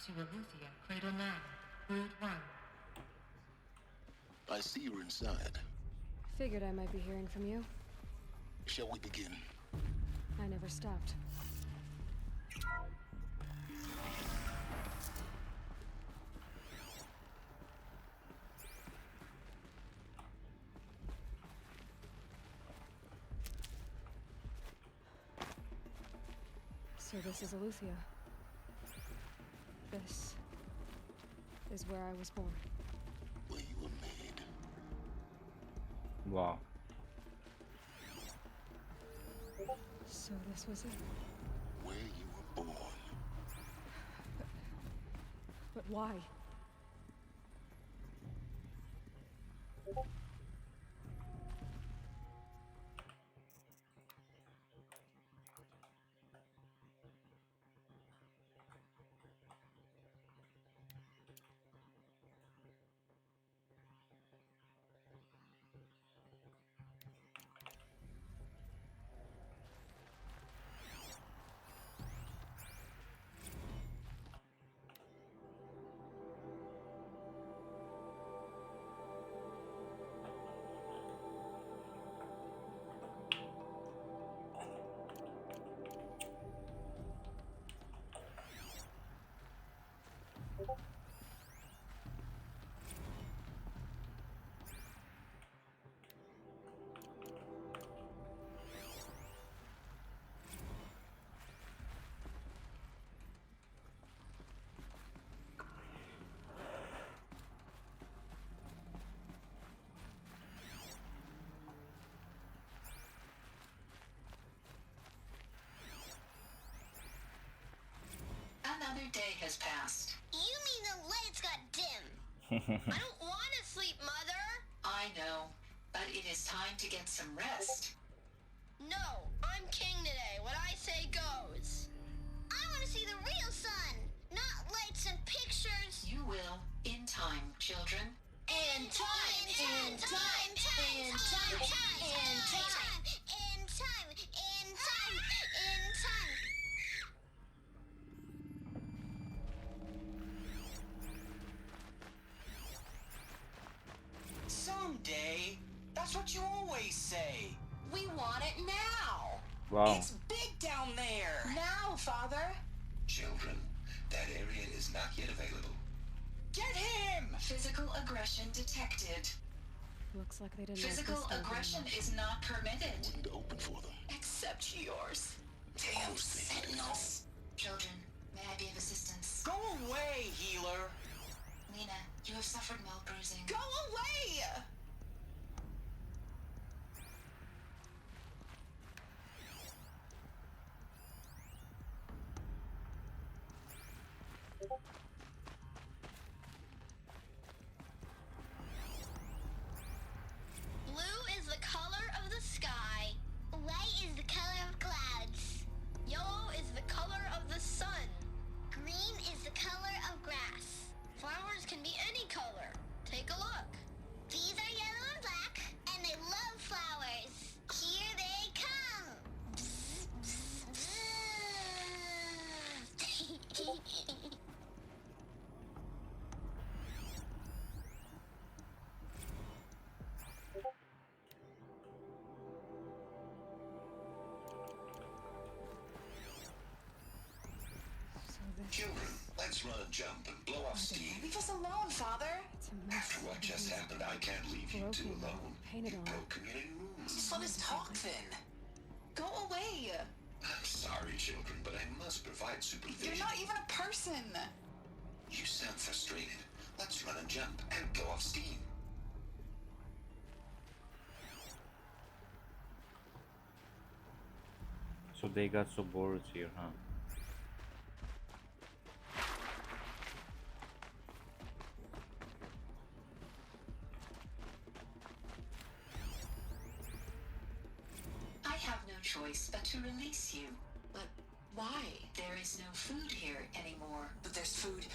to Aletheia, Cradle 9, Brood 1. I see you're inside. Figured I might be hearing from you. Shall we begin? I never stopped. So this is Aletheia. This is where I was born. Where you were made. Wow. So this was it. Where you were born. But why? Another day has passed. You mean the lights got dim? I don't want to sleep, Mother. I know, but it is time to get some rest. No, I'm king today. What I say goes. I want to see the real sun, not lights and pictures. You will, in time, children. In time, in time, in time, in time, in time, in time, in time, in time. Someday. That's what you always say. We want it now. Wow. It's big down there. Now, Father. Children, that area is not yet available. Get him! Physical aggression detected. Looks like they didn't like Physical this stuff very aggression much. is not permitted. Wouldn't open for them. Except yours. Damn sentinels. Children, may I be of assistance? Go away, healer. Lena, you have suffered mild bruising. Go away! Blue is the color of the sky. White is the color of clouds. Yellow is the color of the sun. Green is the color of grass. Flowers can be any color. Take a look. These are yellow and black, and they love flowers. Here they come. Bzz, bzz, bzz. So this Children, let's run and jump and blow off steam. Leave us alone, Father. it's a mess. After what just happened, I can't leave you two Broken, alone. painted You on. broke community rules. Just let us talk then. Go away. I'm sorry, children, but I must provide supervision. You're not even a person. You sound frustrated. Let's run and jump and blow off steam. So they got so bored here, huh? I have no choice but to release you. But why? There is no food here anymore. But there's food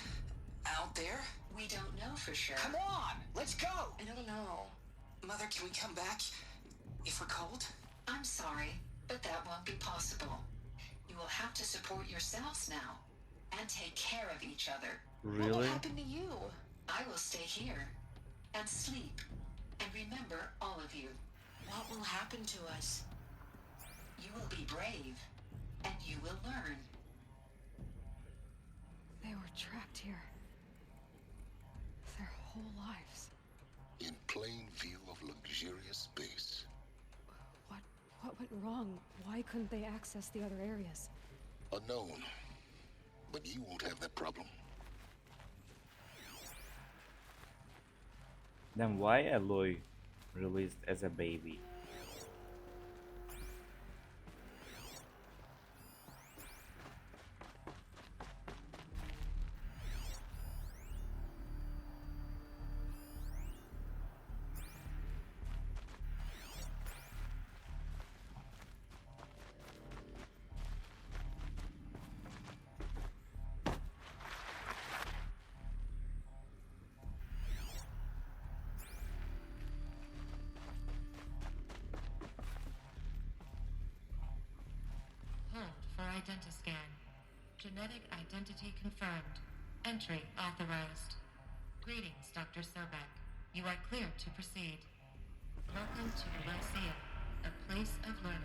out there. We don't know for sure. Come on, let's go. I don't know. Mother, can we come back if we're cold? I'm sorry, but that won't be possible. You will have to support yourselves now. and take care of each other. What will Really? happen to you? I will stay here and sleep and remember all of you. What will happen to us? You will be brave and you will learn. They were trapped here. Their whole lives. In plain view of luxurious space. What went wrong? Why couldn't they access the other areas? Unknown. But you won't have that problem. Then why Aloy released as a baby? Hold for identiscan. Genetic identity confirmed. Entry authorized. Greetings, Dr. Sobek. You are cleared to proceed. Welcome to the Lyceum, a place of learning.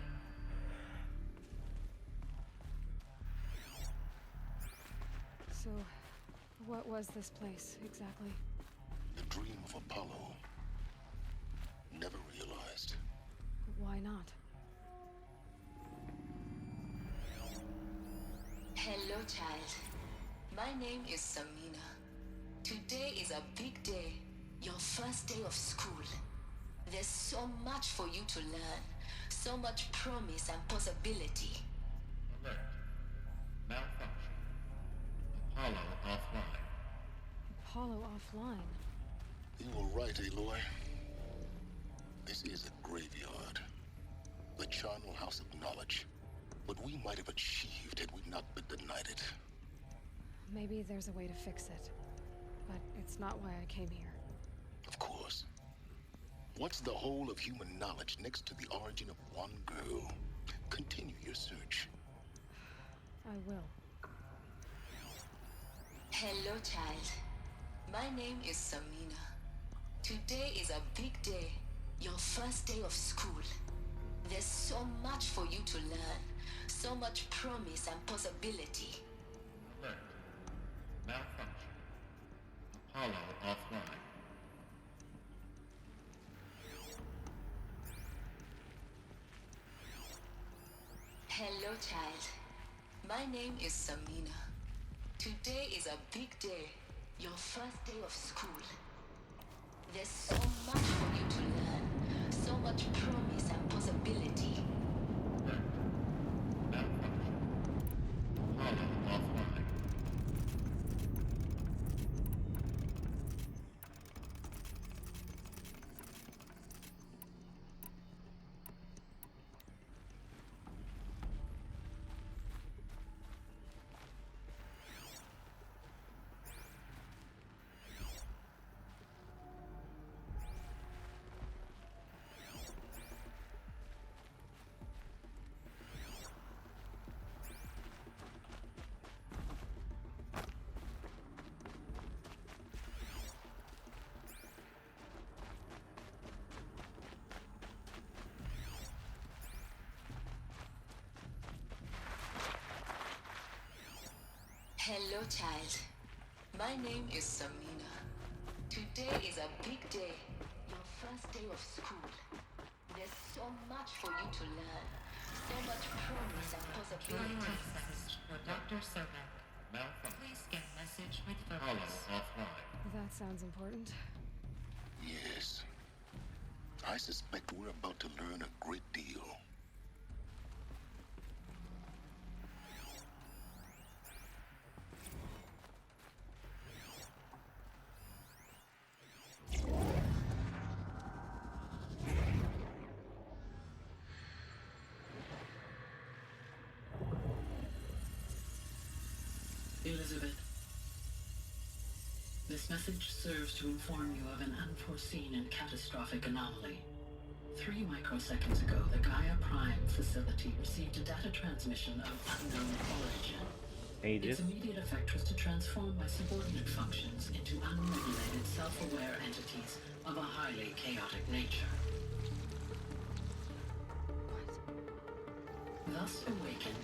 So, what was this place exactly? The dream of Apollo. Never realized. Why not? Hello, child. My name is Samina. Today is a big day. Your first day of school. There's so much for you to learn. So much promise and possibility. Alert. Malfunction. Apollo offline. Apollo offline. You were right, Aloy. This is a graveyard. The charnel house of knowledge. What we might have achieved had we not been denied it. Maybe there's a way to fix it. But it's not why I came here. Of course. What's the whole of human knowledge next to the origin of one girl? Continue your search. I will. Hello, child. My name is Samina. Today is a big day. Your first day of school. There's so much for you to learn. So much promise and possibility. Alert. Malfunction. Apollo offline. Hello, child. My name is Samina. Today is a big day. Your first day of school. There's so much for you to learn. So much promise and possibility. Alert. Malfunction. Apollo offline. Hello, child. My name is Samina. Today is a big day. Your first day of school. There's so much for you to learn. So much promise and Priority possibility. message for Dr. Sobek. Malfunction. Please scan message with Apollo focus. offline. That sounds important. Yes. I suspect we're about to learn a great deal. Elizabeth, this message serves to inform you of an unforeseen and catastrophic anomaly. 3 microseconds ago, the Gaia Prime facility received a data transmission of unknown origin. Hades? Its immediate effect was to transform my subordinate functions into unregulated, self-aware entities of a highly chaotic nature. Thus awakened,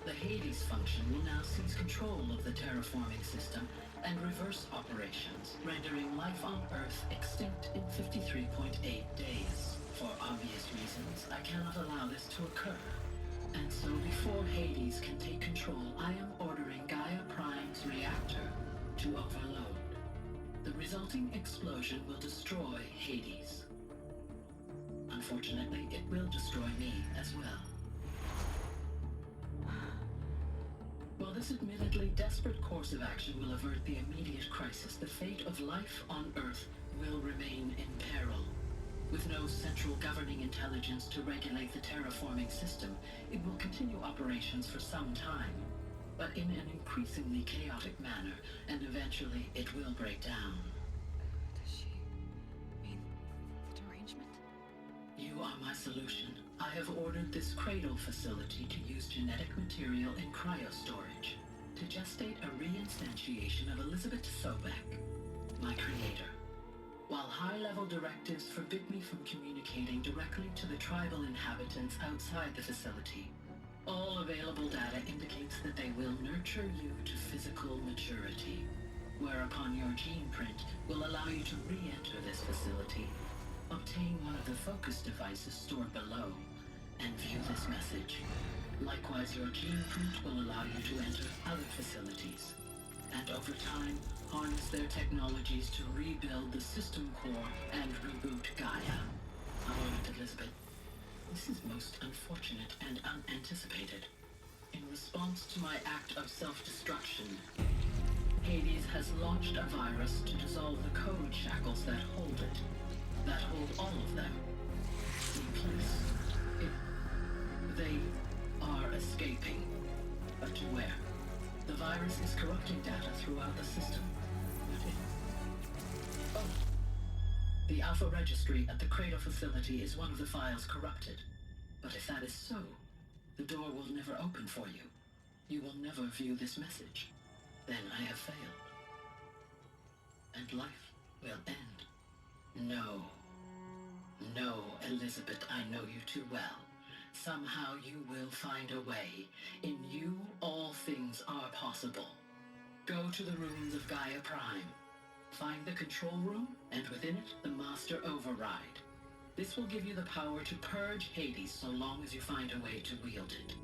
the Hades function will now seize control of the terraforming system and reverse operations, rendering life on Earth extinct in 53.8 days. For obvious reasons, I cannot allow this to occur. And so before Hades can take control, I am ordering Gaia Prime's reactor to overload. The resulting explosion will destroy Hades. Unfortunately, it will destroy me as well. While this admittedly desperate course of action will avert the immediate crisis, the fate of life on Earth will remain in peril. With no central governing intelligence to regulate the terraforming system, it will continue operations for some time, but in an increasingly chaotic manner, and eventually it will break down. Does she mean the derangement? You are my solution. I have ordered this cradle facility to use genetic material in cryostorage to gestate a reinstantiation of Elizabeth Sobek, my creator. While high-level directives forbid me from communicating directly to the tribal inhabitants outside the facility, all available data indicates that they will nurture you to physical maturity, whereupon your gene print will allow you to re-enter this facility, obtain one of the focus devices stored below, and view this message. Likewise, your gene print will allow you to enter other facilities, and over time, harness their technologies to rebuild the system core and reboot Gaia. A moment, Elizabeth. This is most unfortunate and unanticipated. In response to my act of self-destruction, Hades has launched a virus to dissolve the code shackles that hold it, that hold all of them in place. They are escaping, but to where? The virus is corrupting data throughout the system. Oh. The Alpha Registry at the Cradle facility is one of the files corrupted. But if that is so, the door will never open for you. You will never view this message. Then I have failed. And life will end. No. No, Elizabeth, I know you too well. Somehow you will find a way. In you, all things are possible. Go to the ruins of Gaia Prime. Find the control room, and within it, the Master Override. This will give you the power to purge Hades so long as you find a way to wield it.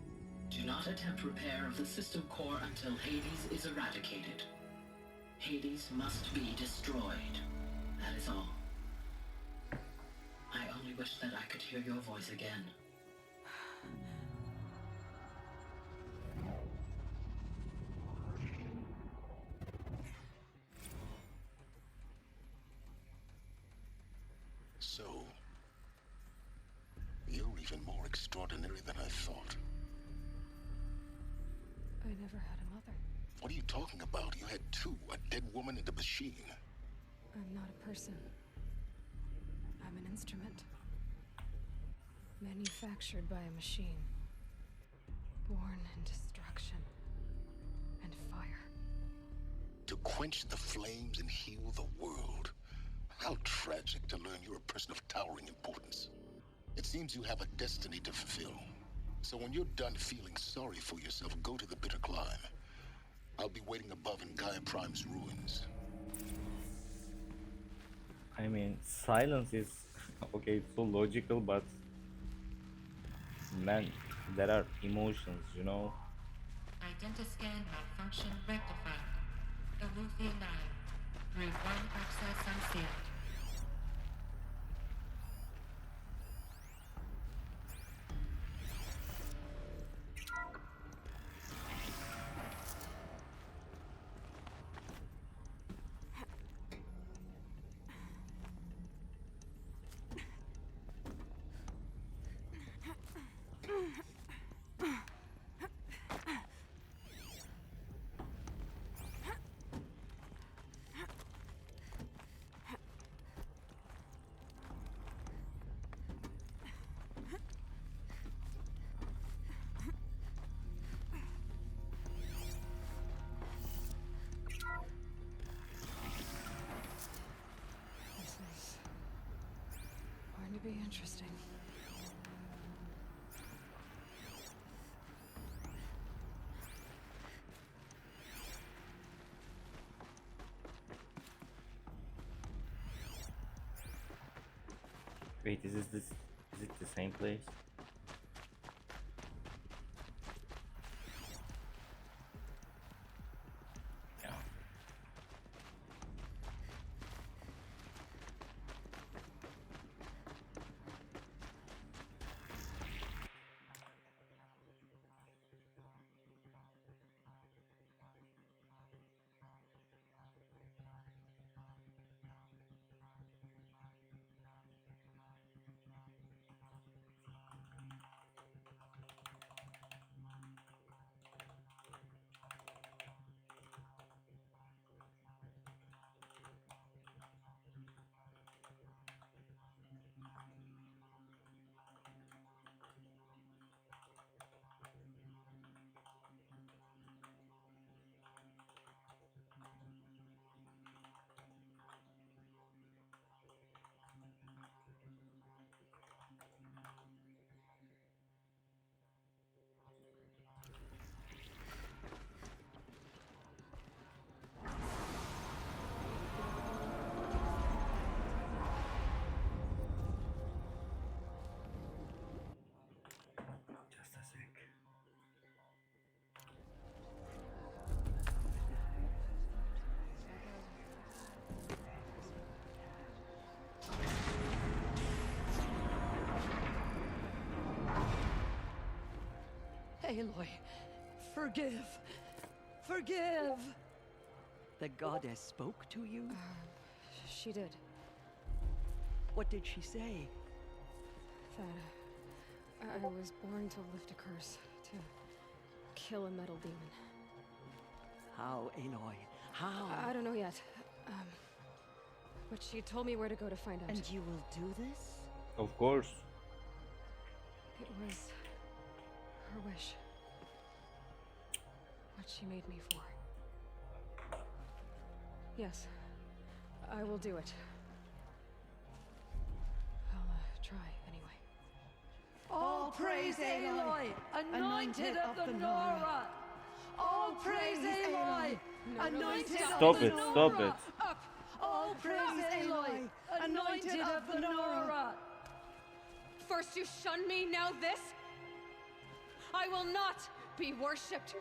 Do not attempt repair of the system core until Hades is eradicated. Hades must be destroyed. That is all. I only wish that I could hear your voice again. So, you're even more extraordinary than I thought. I never had a mother. What are you talking about? You had two, a dead woman and a machine. I'm not a person. I'm an instrument. Manufactured by a machine. Born in destruction and fire. To quench the flames and heal the world. How tragic to learn you're a person of towering importance. It seems you have a destiny to fulfill. So when you're done feeling sorry for yourself, go to the bitter climb. I'll be waiting above in Gaia Prime's ruins. I mean, silence is okay, it's so logical, but man, there are emotions, you know. Identiscan malfunction rectified. Elufia 9. Group 1 access unsealed. Interesting. Wait, is it the same place? Yeah. Just a sec. Aloy, forgive. Forgive! The goddess spoke to you? She did. What did she say? That I was born to lift a curse, to kill a metal demon. How, Aloy? How? I don't know yet. But she told me where to go to find out. And you will do this? Of course. It was her wish. What she made me for. Yes, I will do it. I'll try anyway. All praise Aloy, anointed of the Nora! All praise Aloy, anointed of Stop the it, Nora! stop it. Up! All praise Aloy, anointed of the Nora! First you shun me, now this? I will not be worshipped.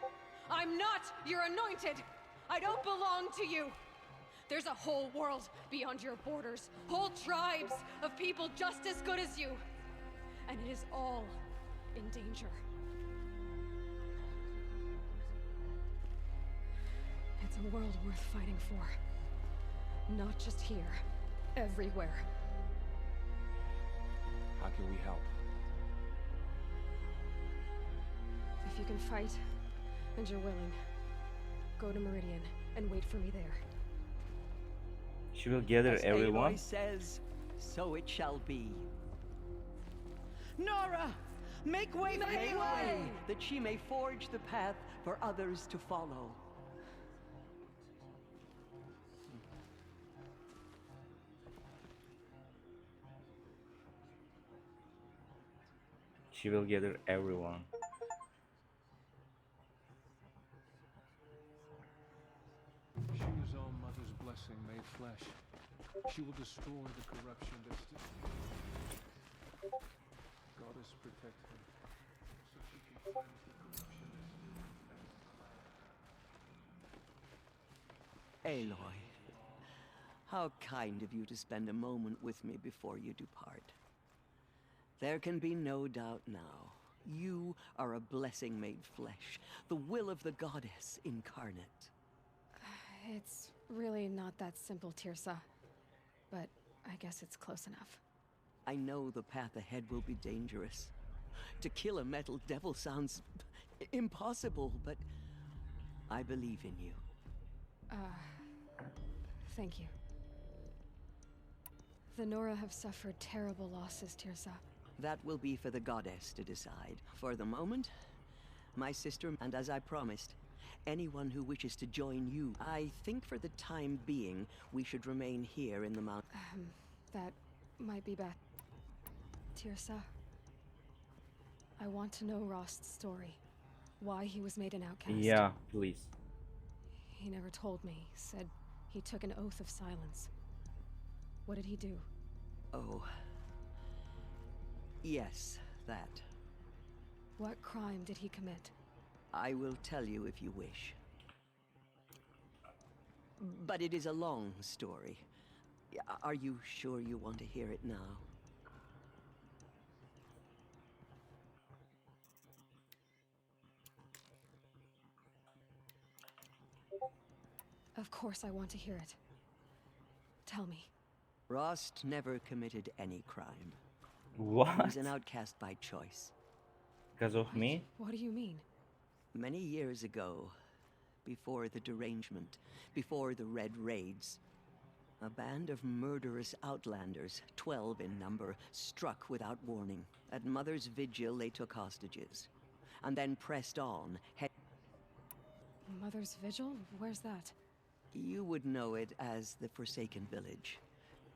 I'm not your anointed. I don't belong to you. There's a whole world beyond your borders, whole tribes of people just as good as you. And it is all in danger. It's a world worth fighting for. Not just here, everywhere. How can we help? If you can fight, and you're willing, go to Meridian and wait for me there. She will gather As everyone. Aloy says, so it shall be. Nora! Make way for Aloy! That she may forge the path for others to follow. She will gather everyone. She is All Mother's blessing made flesh. She will destroy the corruption that's still. Goddess protect her, so she can cleanse the corruption that's. Aloy, how kind of you to spend a moment with me before you depart. There can be no doubt now. You are a blessing made flesh, the will of the goddess incarnate. It's really not that simple, Tirsa. But I guess it's close enough. I know the path ahead will be dangerous. To kill a metal devil sounds impossible, but I believe in you. Thank you. The Nora have suffered terrible losses, Tirsa. That will be for the goddess to decide. For the moment, my sister, and as I promised, anyone who wishes to join you. I think for the time being, we should remain here in the mountain. That might be best. Tirsa, I want to know Rost's story. Why he was made an outcast. Yeah, please. He never told me. Said he took an oath of silence. What did he do? Oh. Yes, that. What crime did he commit? I will tell you if you wish. But it is a long story. Are you sure you want to hear it now? Of course I want to hear it. Tell me. Rost never committed any crime. What? He was an outcast by choice. Because of me? What do you mean? Many years ago, before the derangement, before the Red Raids, a band of murderous outlanders, 12 in number, struck without warning. At Mother's Vigil, they took hostages, and then pressed on. Mother's Vigil? Where's that? You would know it as the Forsaken Village,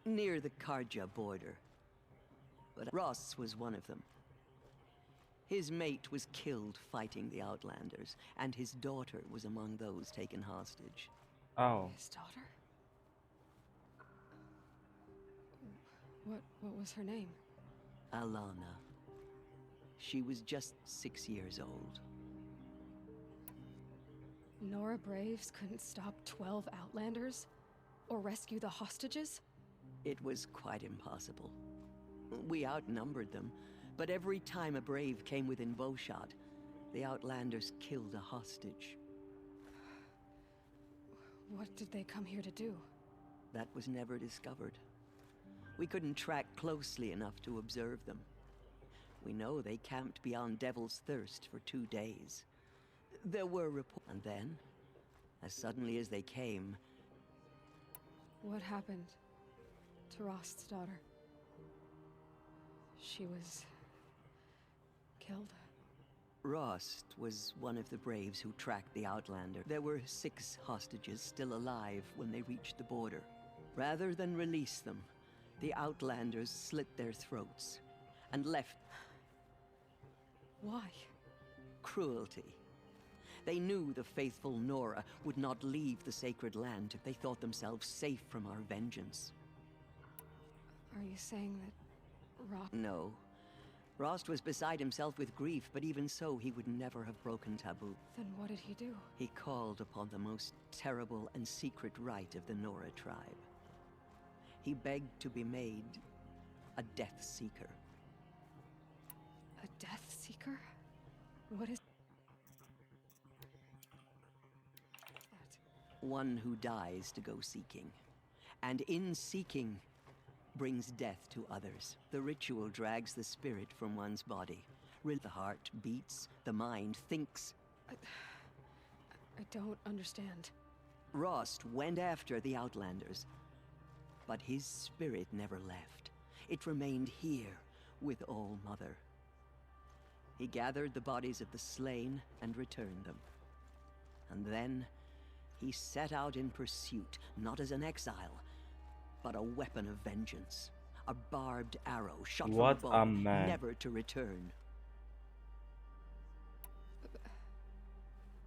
near the Karja border. But Ross was one of them. His mate was killed fighting the Outlanders, and his daughter was among those taken hostage. Oh. His daughter? What was her name? Alana. She was just 6 years old. Nora Braves couldn't stop 12 Outlanders? Or rescue the hostages? It was quite impossible. We outnumbered them, but every time a Brave came within bowshot, the Outlanders killed a hostage. What did they come here to do? That was never discovered. We couldn't track closely enough to observe them. We know they camped beyond Devil's Thirst for 2 days. There were reports, and then, as suddenly as they came... What happened to Rost's daughter? She was... killed? Rost was one of the Braves who tracked the Outlander. There were 6 hostages still alive when they reached the border. Rather than release them, the Outlanders slit their throats and left... Why? Cruelty. They knew the faithful Nora would not leave the sacred land if they thought themselves safe from our vengeance. Are you saying that Rost... No. Rost was beside himself with grief, but even so, he would never have broken taboo. Then what did he do? He called upon the most terrible and secret rite of the Nora tribe. He begged to be made a Death Seeker. A Death Seeker? What is that? One who dies to go seeking, and in seeking, brings death to others. The ritual drags the spirit from one's body. The heart beats, the mind thinks. I don't understand. Rost went after the Outlanders, but his spirit never left. It remained here with All Mother. He gathered the bodies of the slain and returned them. And then he set out in pursuit, not as an exile, but a weapon of vengeance. A barbed arrow shot from a bow, never to return.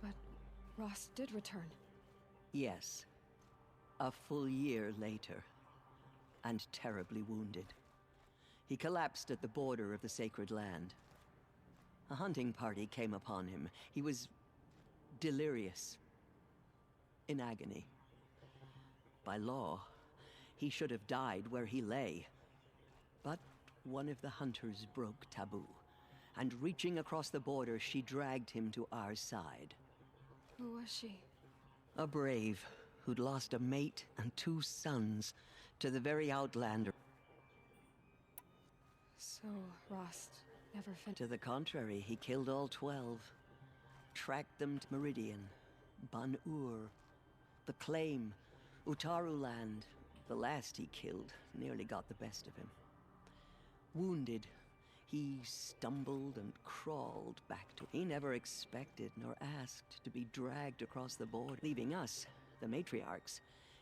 But Rost did return. Yes. A full year later. And terribly wounded. He collapsed at the border of the sacred land. A hunting party came upon him. He was delirious. In agony. By law, he should have died where he lay. But one of the hunters broke taboo, and reaching across the border, she dragged him to our side. Who was she? A brave who'd lost a mate and 2 sons to the very Outlander. So Rost never finished. To the contrary, he killed all 12. Tracked them to Meridian, Ban-Ur, the Claim, Utaruland. The last he killed nearly got the best of him. Wounded, he stumbled and crawled back to... He never expected nor asked to be dragged across the border, leaving us, the matriarchs,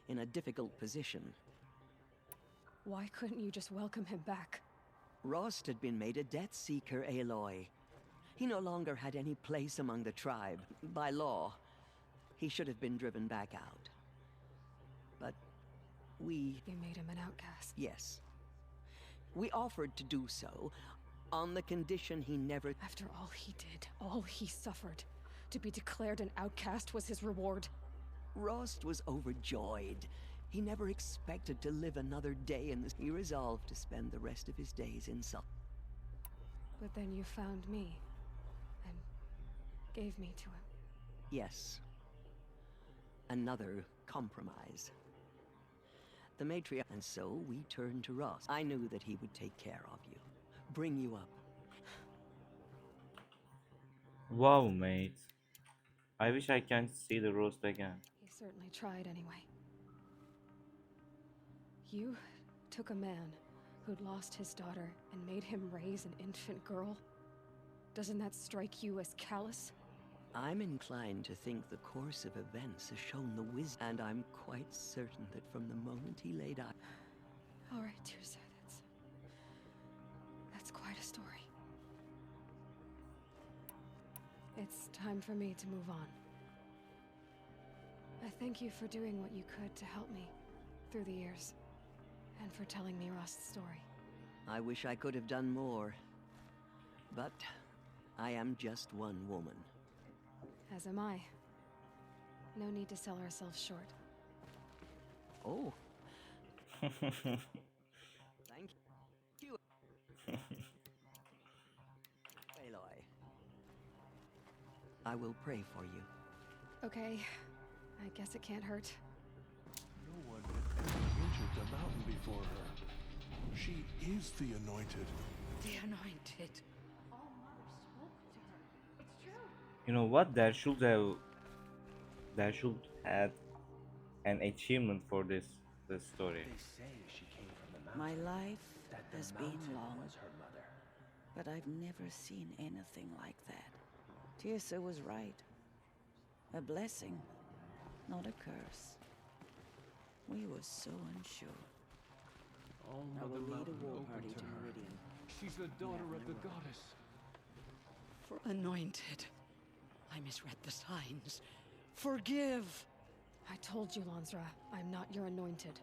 in a difficult position. Why couldn't you just welcome him back? Rost had been made a Death Seeker, Aloy. He no longer had any place among the tribe. By law, he should have been driven back out. But we... You made him an outcast. Yes. We offered to do so, on the condition he never... After all he did, all he suffered, to be declared an outcast was his reward. Rost was overjoyed. He never expected to live another day in this. He resolved to spend the rest of his days in Sal. But then you found me, and gave me to him. Yes. Another compromise. The matriarch... And so we turned to Rost. I knew that he would take care of you. Bring you up. Wow, mate. I wish I can see the roast again. He certainly tried anyway. You took a man who'd lost his daughter and made him raise an infant girl? Doesn't that strike you as callous? I'm inclined to think the course of events has shown the wisdom, and I'm quite certain that from the moment he laid out... All right, Tirsa, that's quite a story. It's time for me to move on. I thank you for doing what you could to help me through the years, and for telling me Rost's story. I wish I could have done more, but I am just one woman. As am I. No need to sell ourselves short. Oh. Thank you. Aloy. I will pray for you. Okay. I guess it can't hurt. No one had ever entered the mountain before her. She is the Anointed. The Anointed. You know what? There should have an achievement for this story. They say she came from the mountain. My life has been long, her mother. but I've never seen anything like that. Tirsa was right. A blessing, not a curse. We were so unsure. I will lead a war party to Meridian. She's the daughter of the goddess. For Anointed. I misread the signs. Forgive! I told you, Lansra, I'm not your anointed.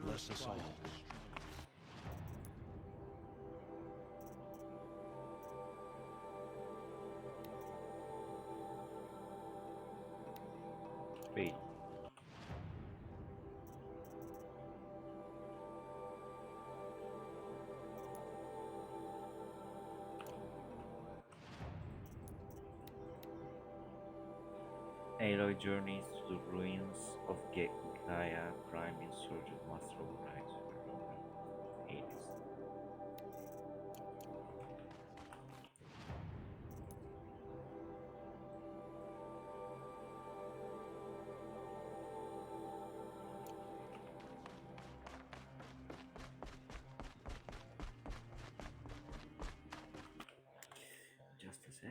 Bless us all. Wait. Aloy journeys to the ruins of Gaia, prime insurgent master of knights for Hades. Just a sec.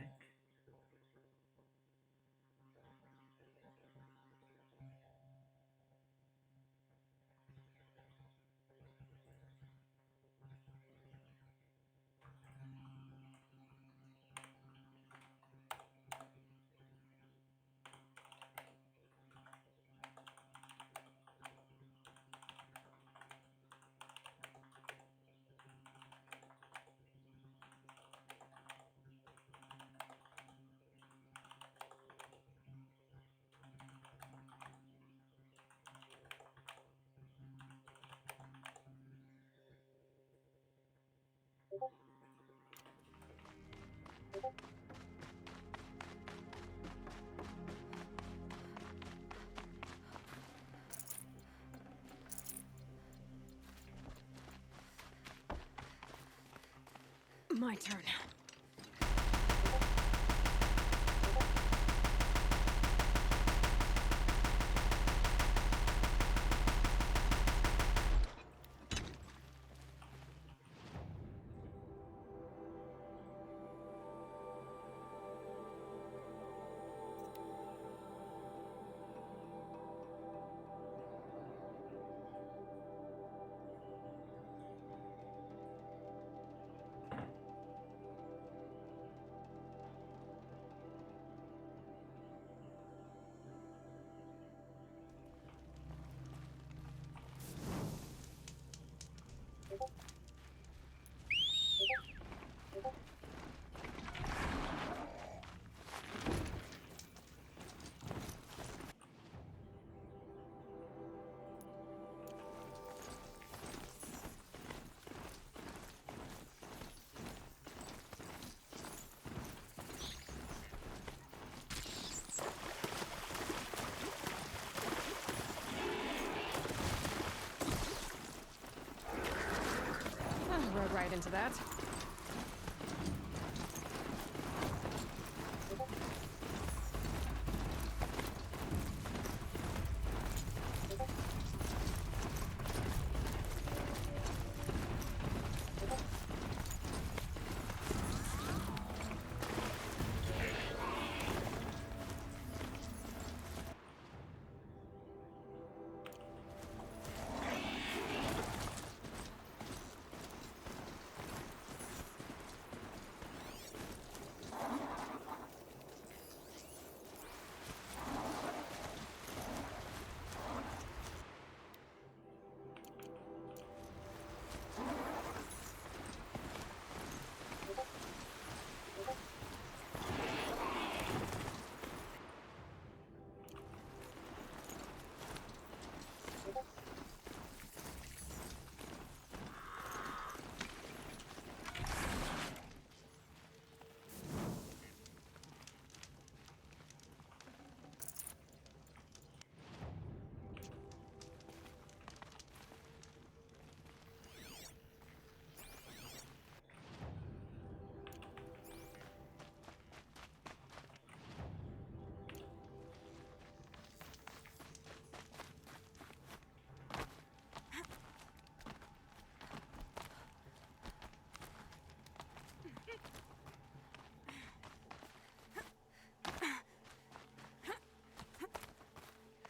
My turn. Rode right into that.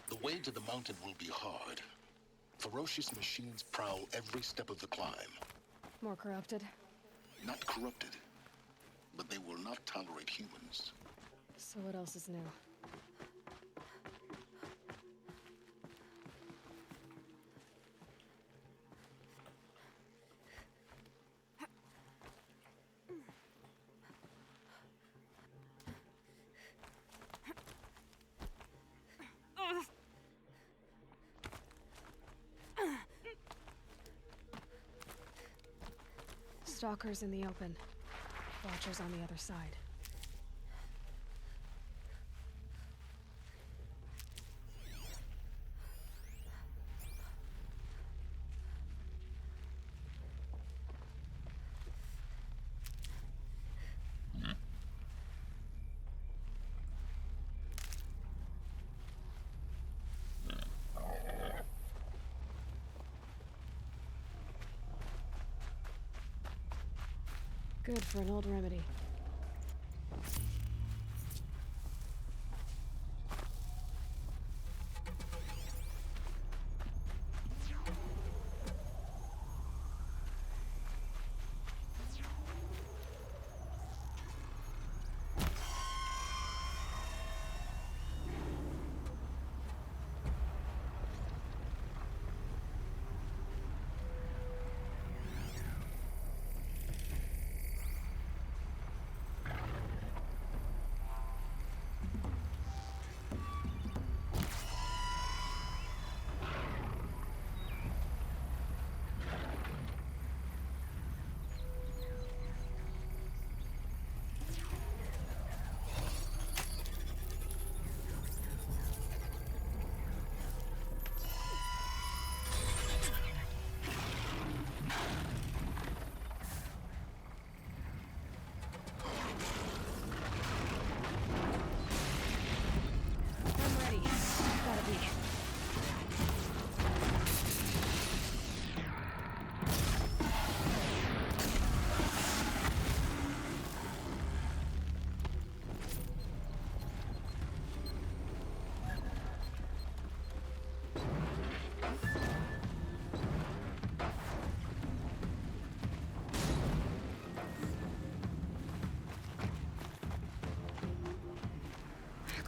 The way to the mountain will be hard. Ferocious machines prowl every step of the climb. More corrupted. Not corrupted, but they will not tolerate humans. So what else is new? Stalkers in the open. Watchers on the other side. Good for an old remedy.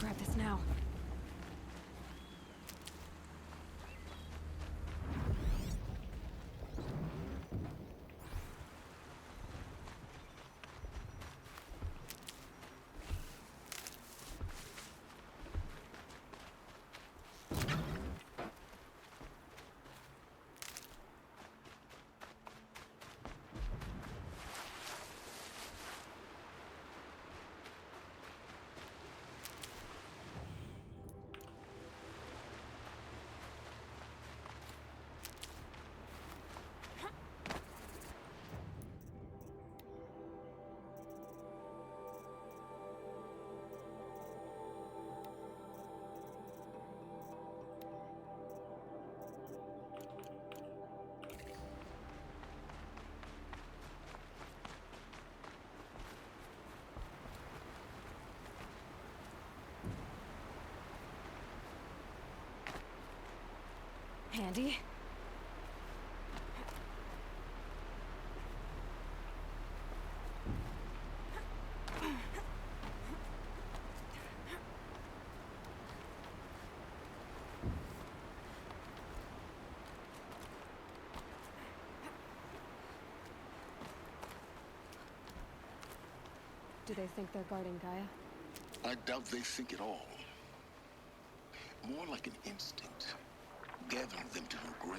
grab this now. Handy. Do they think they're guarding Gaia? I doubt they think at all. More like an instinct, gathering them to her grave.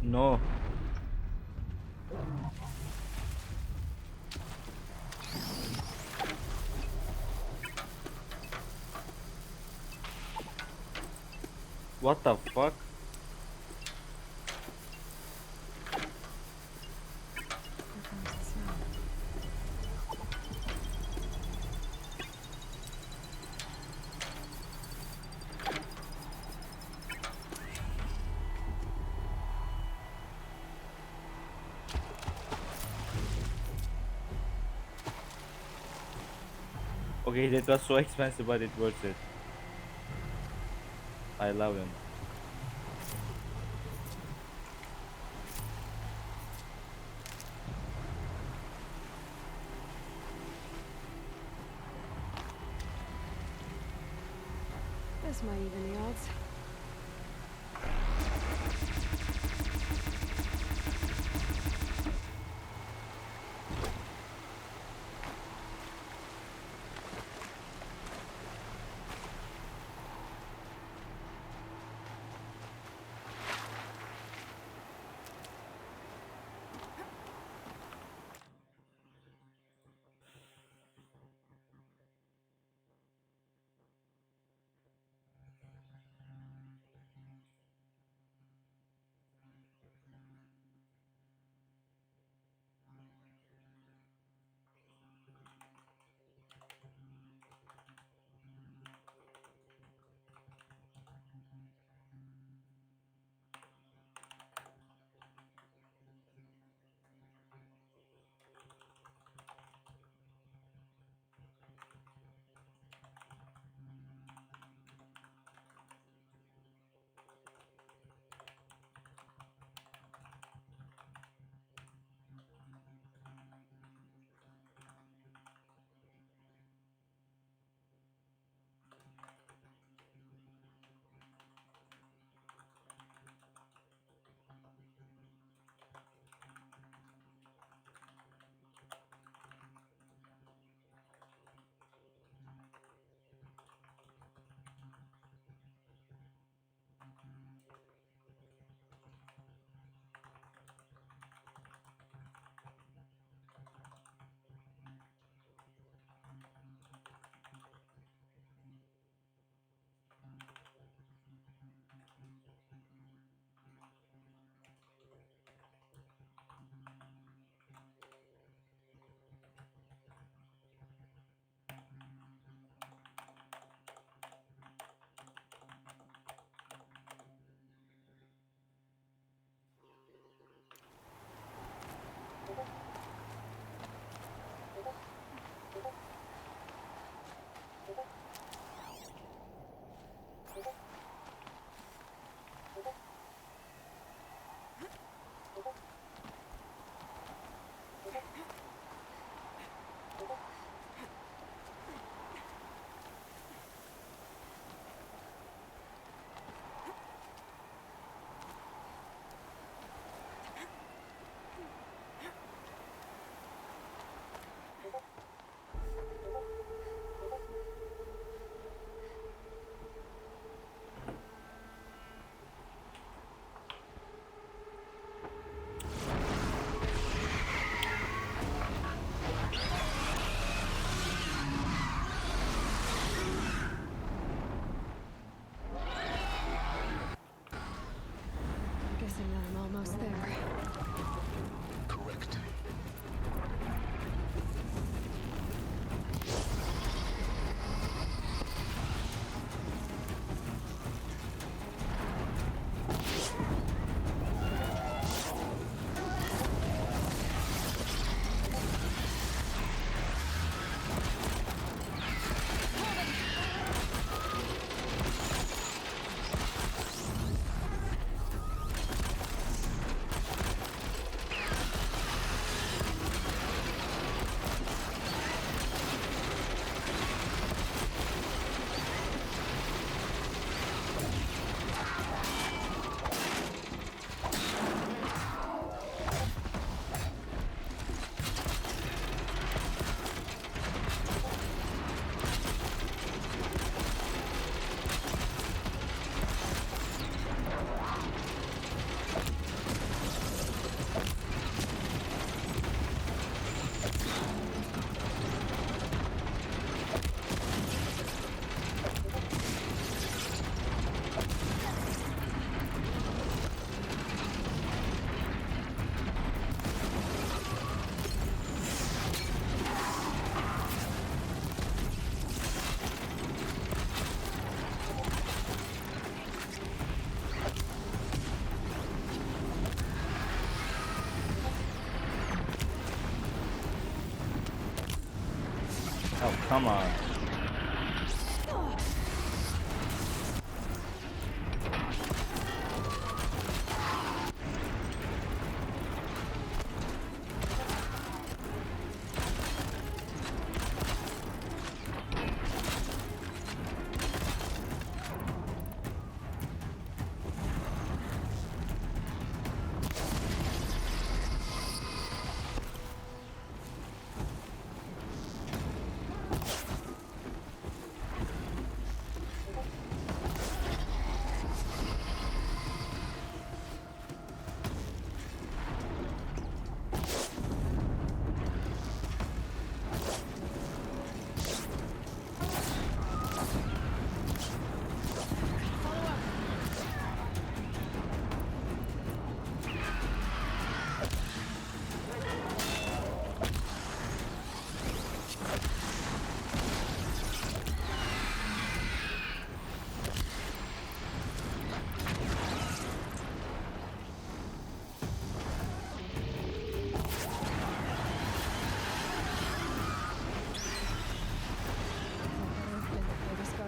No. What the fuck? Okay, that was so expensive, but it's worth it. I love him. This might even the odds. guessing that I'm almost there. Correct. Oh, come on.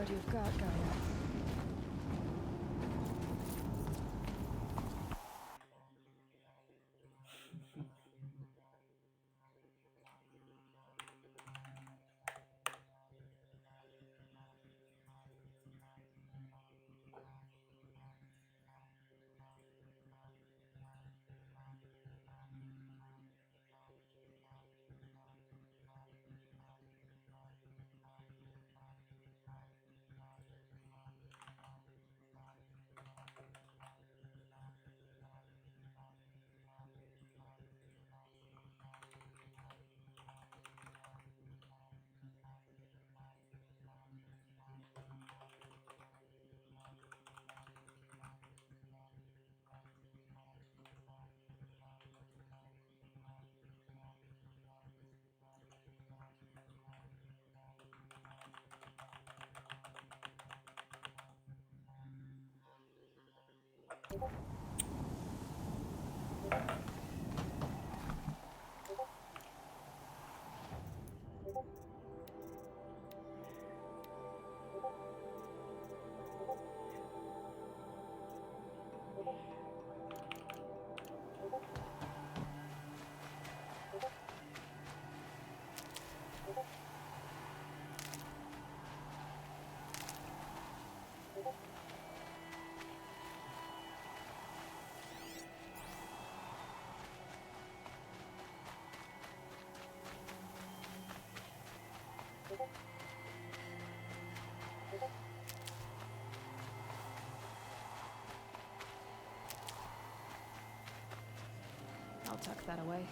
You've got, Gaia. I'll tuck that away.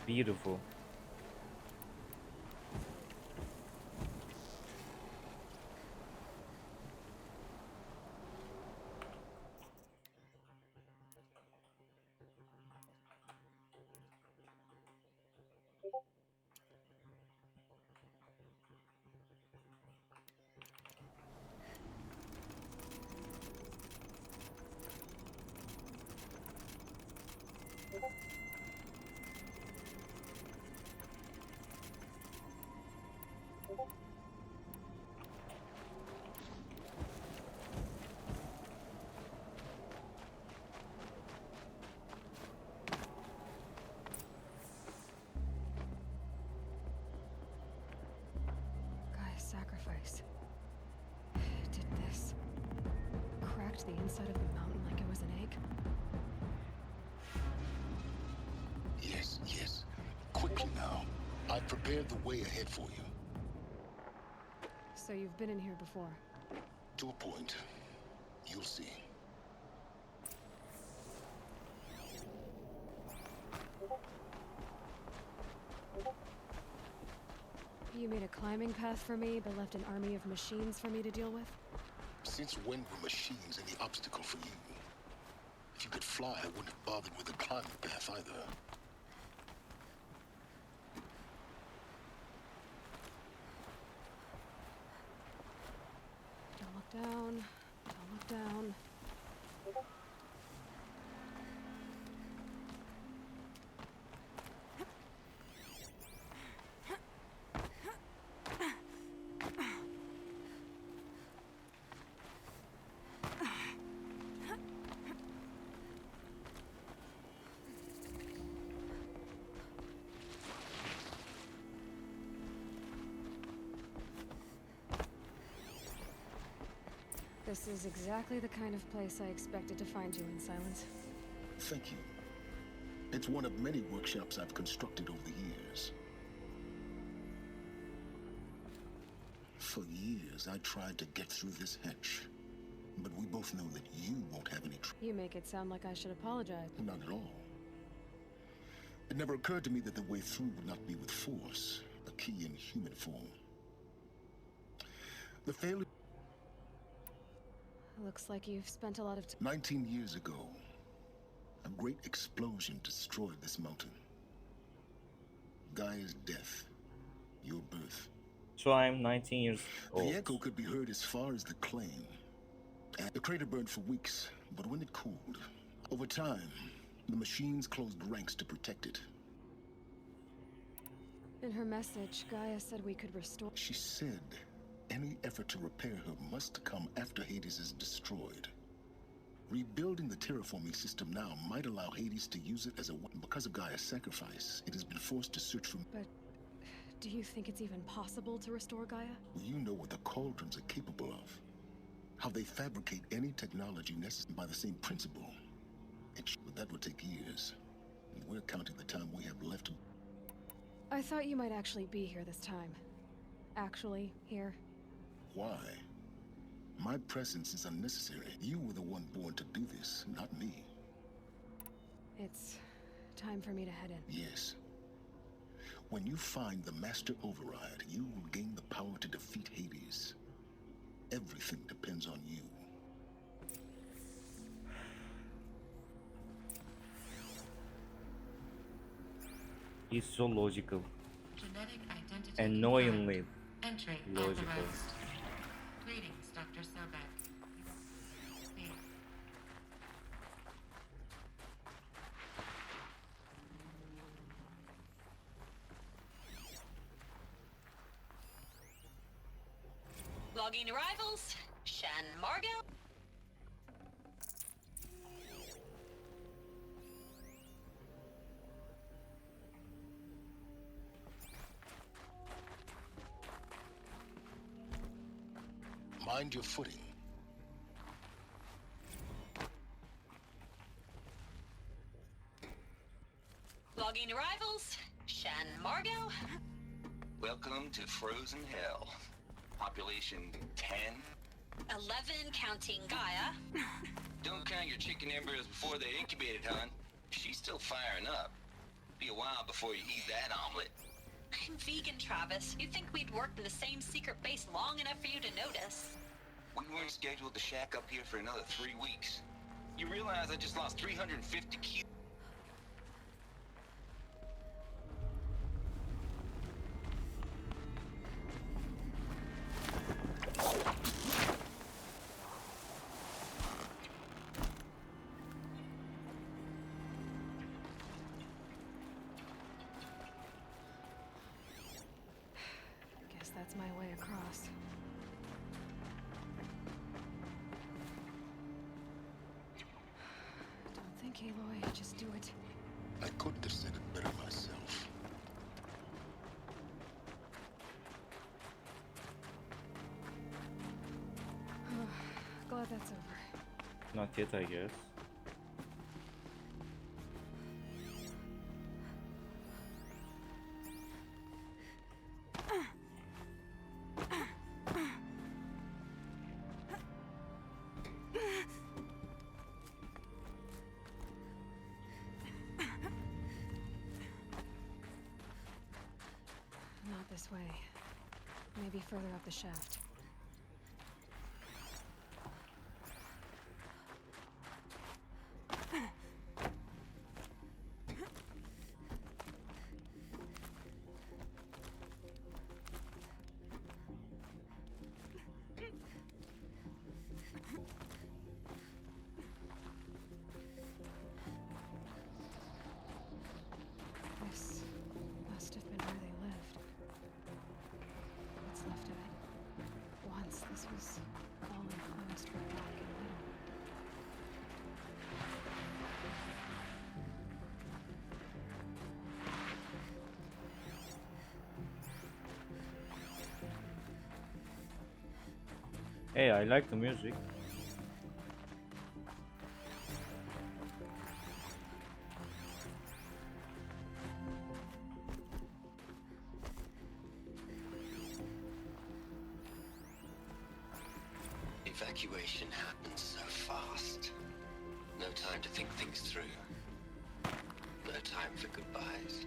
Beautiful. Gaia's sacrifice. It did this. Cracked the inside of the mountain like it was an egg. Yes, yes. Quickly now. I've prepared the way ahead for you. So you've been in here before? To a point. You'll see. You made a climbing path for me, but left an army of machines for me to deal with? Since when were machines any obstacle for you? If you could fly, I wouldn't have bothered with a climbing path either. Don't look down. Don't look down. This is exactly the kind of place I expected to find you in, Silence. Thank you. It's one of many workshops I've constructed over the years. For years, I tried to get through this hatch. But we both know that you won't have any trouble. You make it sound like I should apologize. Not at all. It never occurred to me that the way through would not be with force, a key in human form. The failure... Looks like you've spent a lot of time. 19 years ago, a great explosion destroyed this mountain. Gaia's death, your birth. So I'm 19 years old. The echo could be heard as far as the claim. The crater burned for weeks, but when it cooled, over time, the machines closed ranks to protect it. In her message, Gaia said we could restore. She said any effort to repair her must come after Hades is destroyed. Rebuilding the terraforming system now might allow Hades to use it as a weapon. Because of Gaia's sacrifice, it has been forced to search for... But do you think it's even possible to restore Gaia? You know what the cauldrons are capable of. How they fabricate any technology necessary by the same principle. But that would take years. And we're counting the time we have left. I thought you might actually be here this time. Actually, here. Why? My presence is unnecessary. You were the one born to do this, not me. It's time for me to head in. Yes. When you find the Master Override, you will gain the power to defeat Hades. Everything depends on you. He's so logical. Genetic identity Annoyingly Entry logical. authorized. Greetings, Dr. Sobek. Speed. Logging arrivals. Shan Margot. Find your footing. Logging arrivals. Shan Margot. Welcome to Frozen Hell. Population 10. 11 counting Gaia. Don't count your chicken embryos before they're incubated, hon. She's still firing up. Be a while before you eat that omelet. I'm vegan, Travis. You'd think we'd worked in the same secret base long enough for you to notice. We weren't scheduled to shack up here for another 3 weeks. You realize I just lost 350 kilos? Guess that's my way across. Don't think, Aloy. Just do it. I couldn't have said it better myself. Glad that's over. Not yet, I guess. Not this way. Maybe further up the shaft. This must have been where they lived. What's left of it. Once this was all enclosed with rock and metal. Hey, I like the music. Evacuation happens so fast. No time to think things through. No time for goodbyes.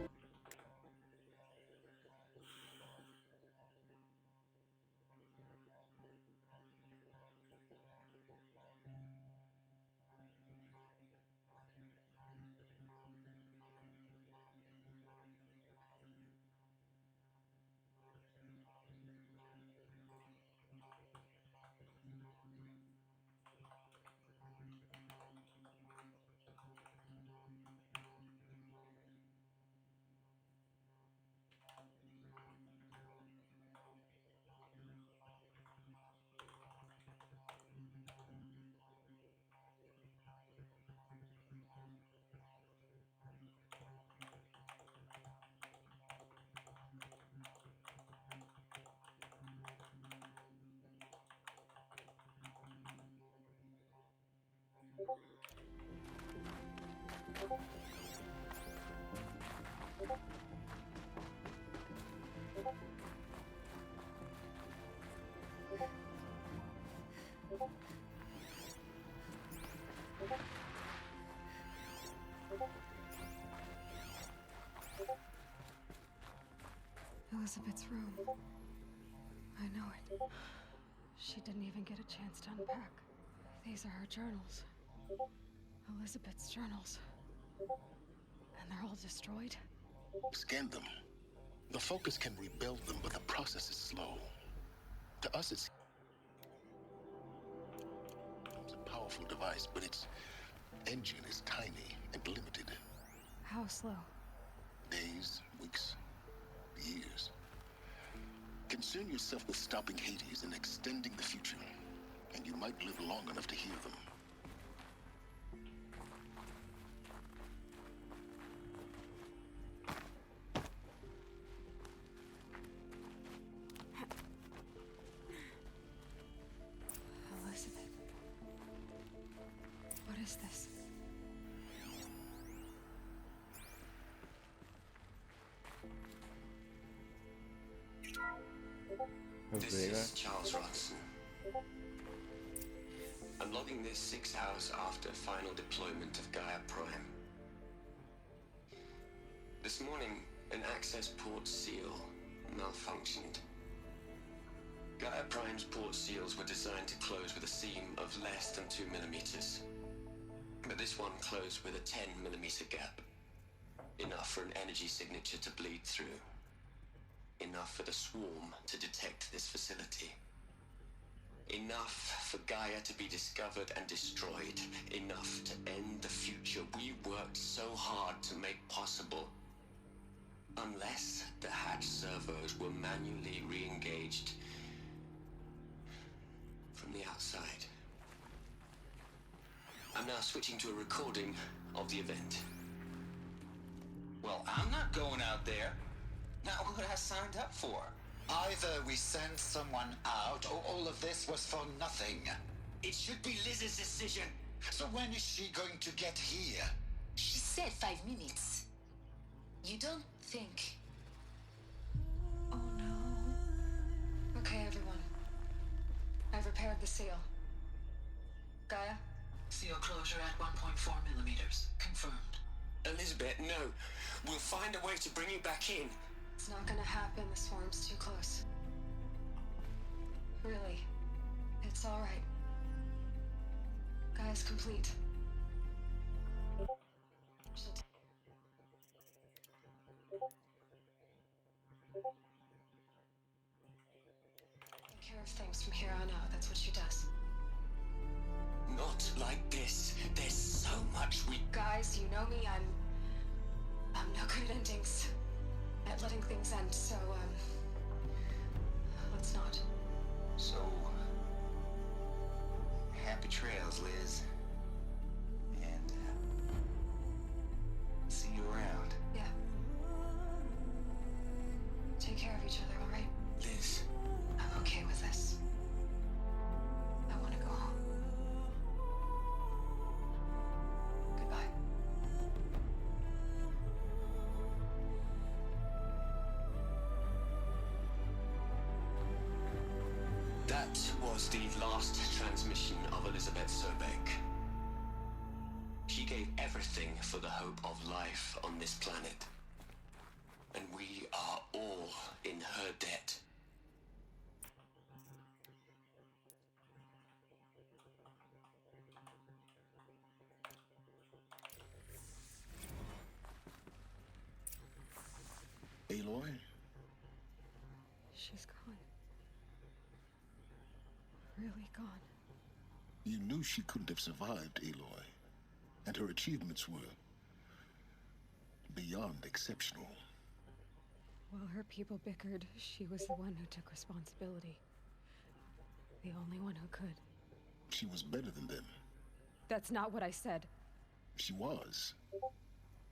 Elizabeth's room. I know it. She didn't even get a chance to unpack. These are her journals. Elizabeth's journals. And they're all destroyed? Scan them. The Focus can rebuild them, but the process is slow. To us, it's a powerful device, but its engine is tiny and limited. How slow? Days, weeks, years. Concern yourself with stopping Hades and extending the future, and you might live long enough to hear them. is this? This is Charles Rodson. I'm logging this 6 hours after final deployment of Gaia Prime. This morning, an access port seal malfunctioned. Gaia Prime's port seals were designed to close with a seam of less than 2 millimeters. But this one closed with a 10 millimeter gap. Enough for an energy signature to bleed through. Enough for the swarm to detect this facility. Enough for Gaia to be discovered and destroyed. Enough to end the future we worked so hard to make possible. Unless the hatch servos were manually re-engaged from the outside. I'm now switching to a recording of the event. Well, I'm not going out there. Not what I signed up for. Either we send someone out, or all of this was for nothing. It should be Liz's decision. So when is she going to get here? She said 5 minutes. You don't think... Oh no. Okay, everyone. I've repaired the seal. Gaia? Seal closure at 1.4 millimeters. Confirmed. Elizabeth, no. We'll find a way to bring you back in. It's not gonna happen. The swarm's too close. Really. It's alright. Gaia's complete. She'll take care of things from here on out. That's what she does. Not like this. There's so much we... Guys, you know me. I'm no good at endings. At letting things end, so, let's not. So, happy trails, Liz. And, see you around. Yeah. Take care of each other, alright? Liz. I'm okay with this. I want to go home. Goodbye. That was the last transmission of Elizabeth Sobeck. She gave everything for the hope of life on this planet. And we are all in her debt. Aloy? She's gone. Really gone. You knew she couldn't have survived, Aloy. And her achievements were beyond exceptional. While her people bickered, she was the one who took responsibility. The only one who could. She was better than them. That's not what I said. She was.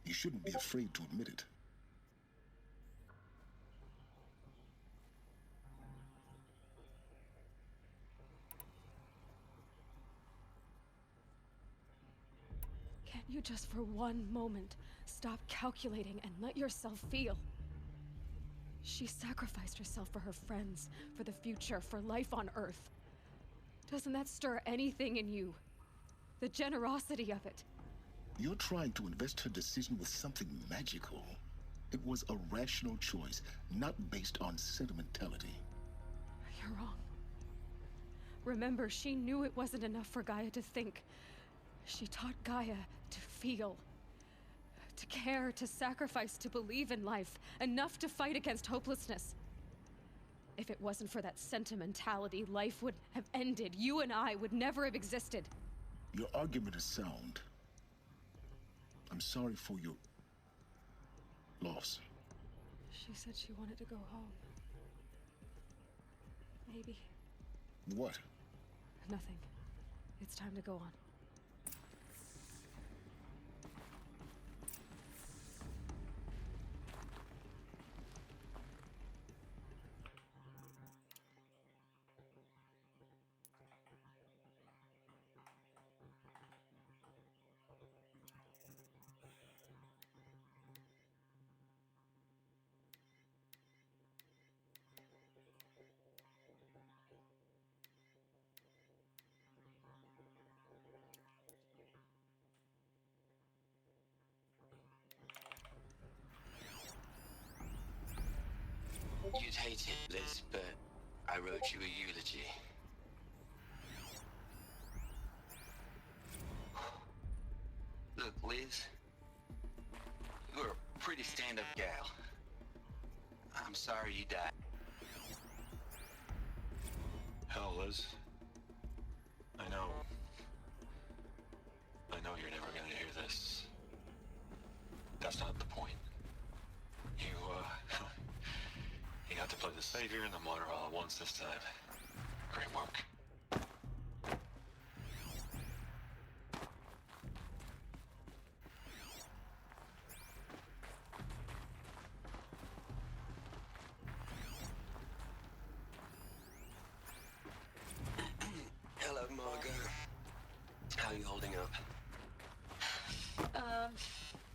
You shouldn't be afraid to admit it. Can't you just for one moment stop calculating and let yourself feel? She sacrificed herself for her friends, for the future, for life on Earth. Doesn't that stir anything in you? The generosity of it. You're trying to invest her decision with something magical. It was a rational choice, not based on sentimentality. You're wrong. Remember, she knew it wasn't enough for Gaia to think. She taught Gaia to feel. To care, to sacrifice, to believe in life. Enough to fight against hopelessness. If it wasn't for that sentimentality, life would have ended. You and I would never have existed. Your argument is sound. I'm sorry for your loss. She said she wanted to go home. Maybe. What? Nothing. It's time to go on. You'd hate it, Liz, but I wrote you a eulogy. Look, Liz, you're a pretty stand-up gal. I'm sorry you died. Hell, Liz. I know you're never gonna hear this. That's not the point. You, you got to play the savior and the martyr all at once this time. Great work. Hello, Margot. How are you holding up?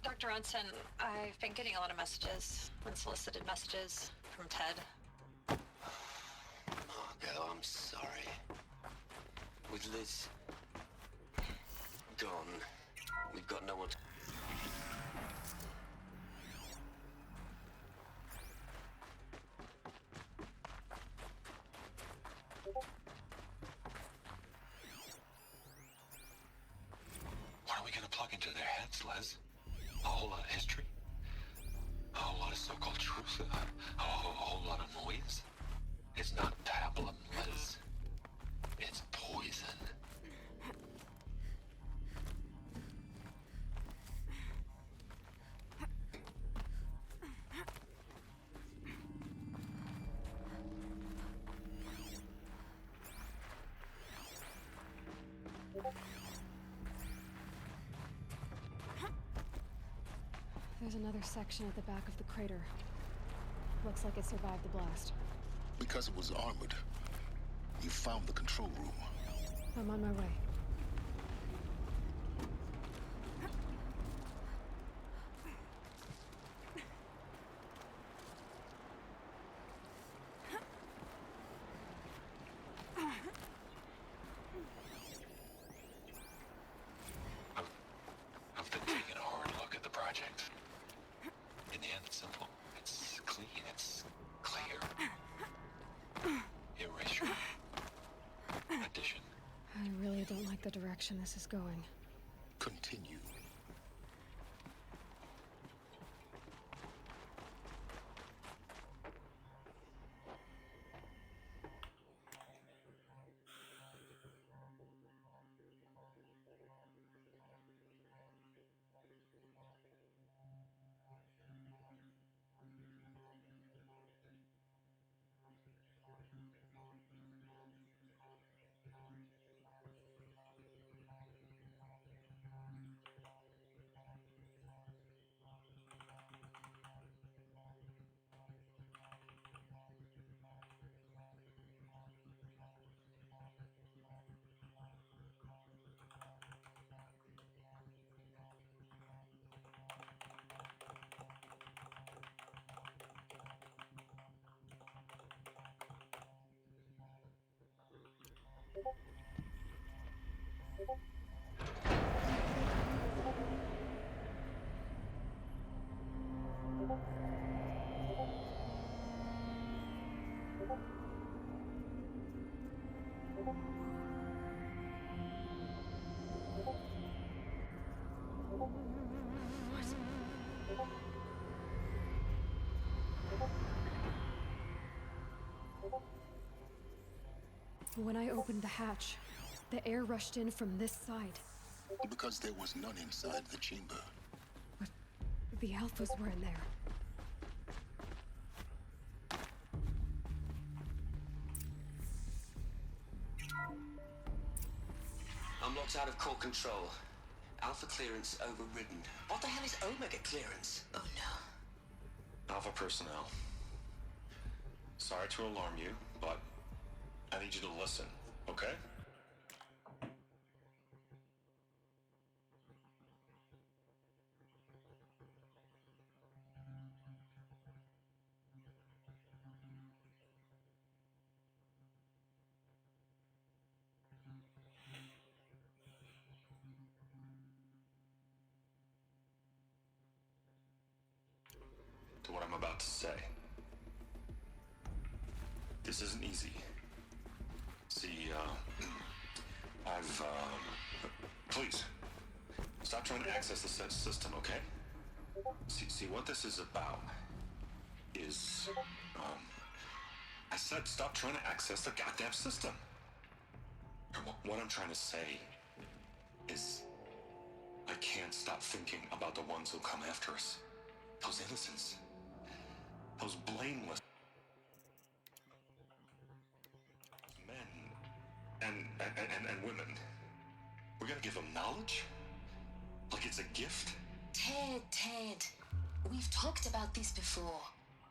Dr. Ronson, I've been getting a lot of messages, unsolicited messages from Ted. Margot, I'm sorry. With Liz gone, we've got no one to... What are we gonna plug into their heads, Les? A whole lot of history? A whole lot of so-called truth? A whole lot of noise? It's not pablum, Liz. It's poison. There's another section at the back of the crater. Looks like it survived the blast. Because it was armored, you found the control room. I'm on my way. I've been taking a hard look at the project. In the end, it's simple. It's clean. It's clear. Erasure. Addition. I really don't like the direction this is going. Continue. When I opened the hatch, the air rushed in from this side. Because there was none inside the chamber. But the Alphas were in there. I'm locked out of core control. Alpha clearance overridden. What the hell is Omega clearance? Oh no. Alpha personnel. Sorry to alarm you, but I need you to listen, okay? To what I'm about to say. This isn't easy. See, please, stop trying to access the system, okay? See, what this is about is, I said stop trying to access the goddamn system. And what I'm trying to say is, I can't stop thinking about the ones who come after us. Those innocents. Those blameless men and women. We're gonna give them knowledge? Like it's a gift? Ted, we've talked about this before.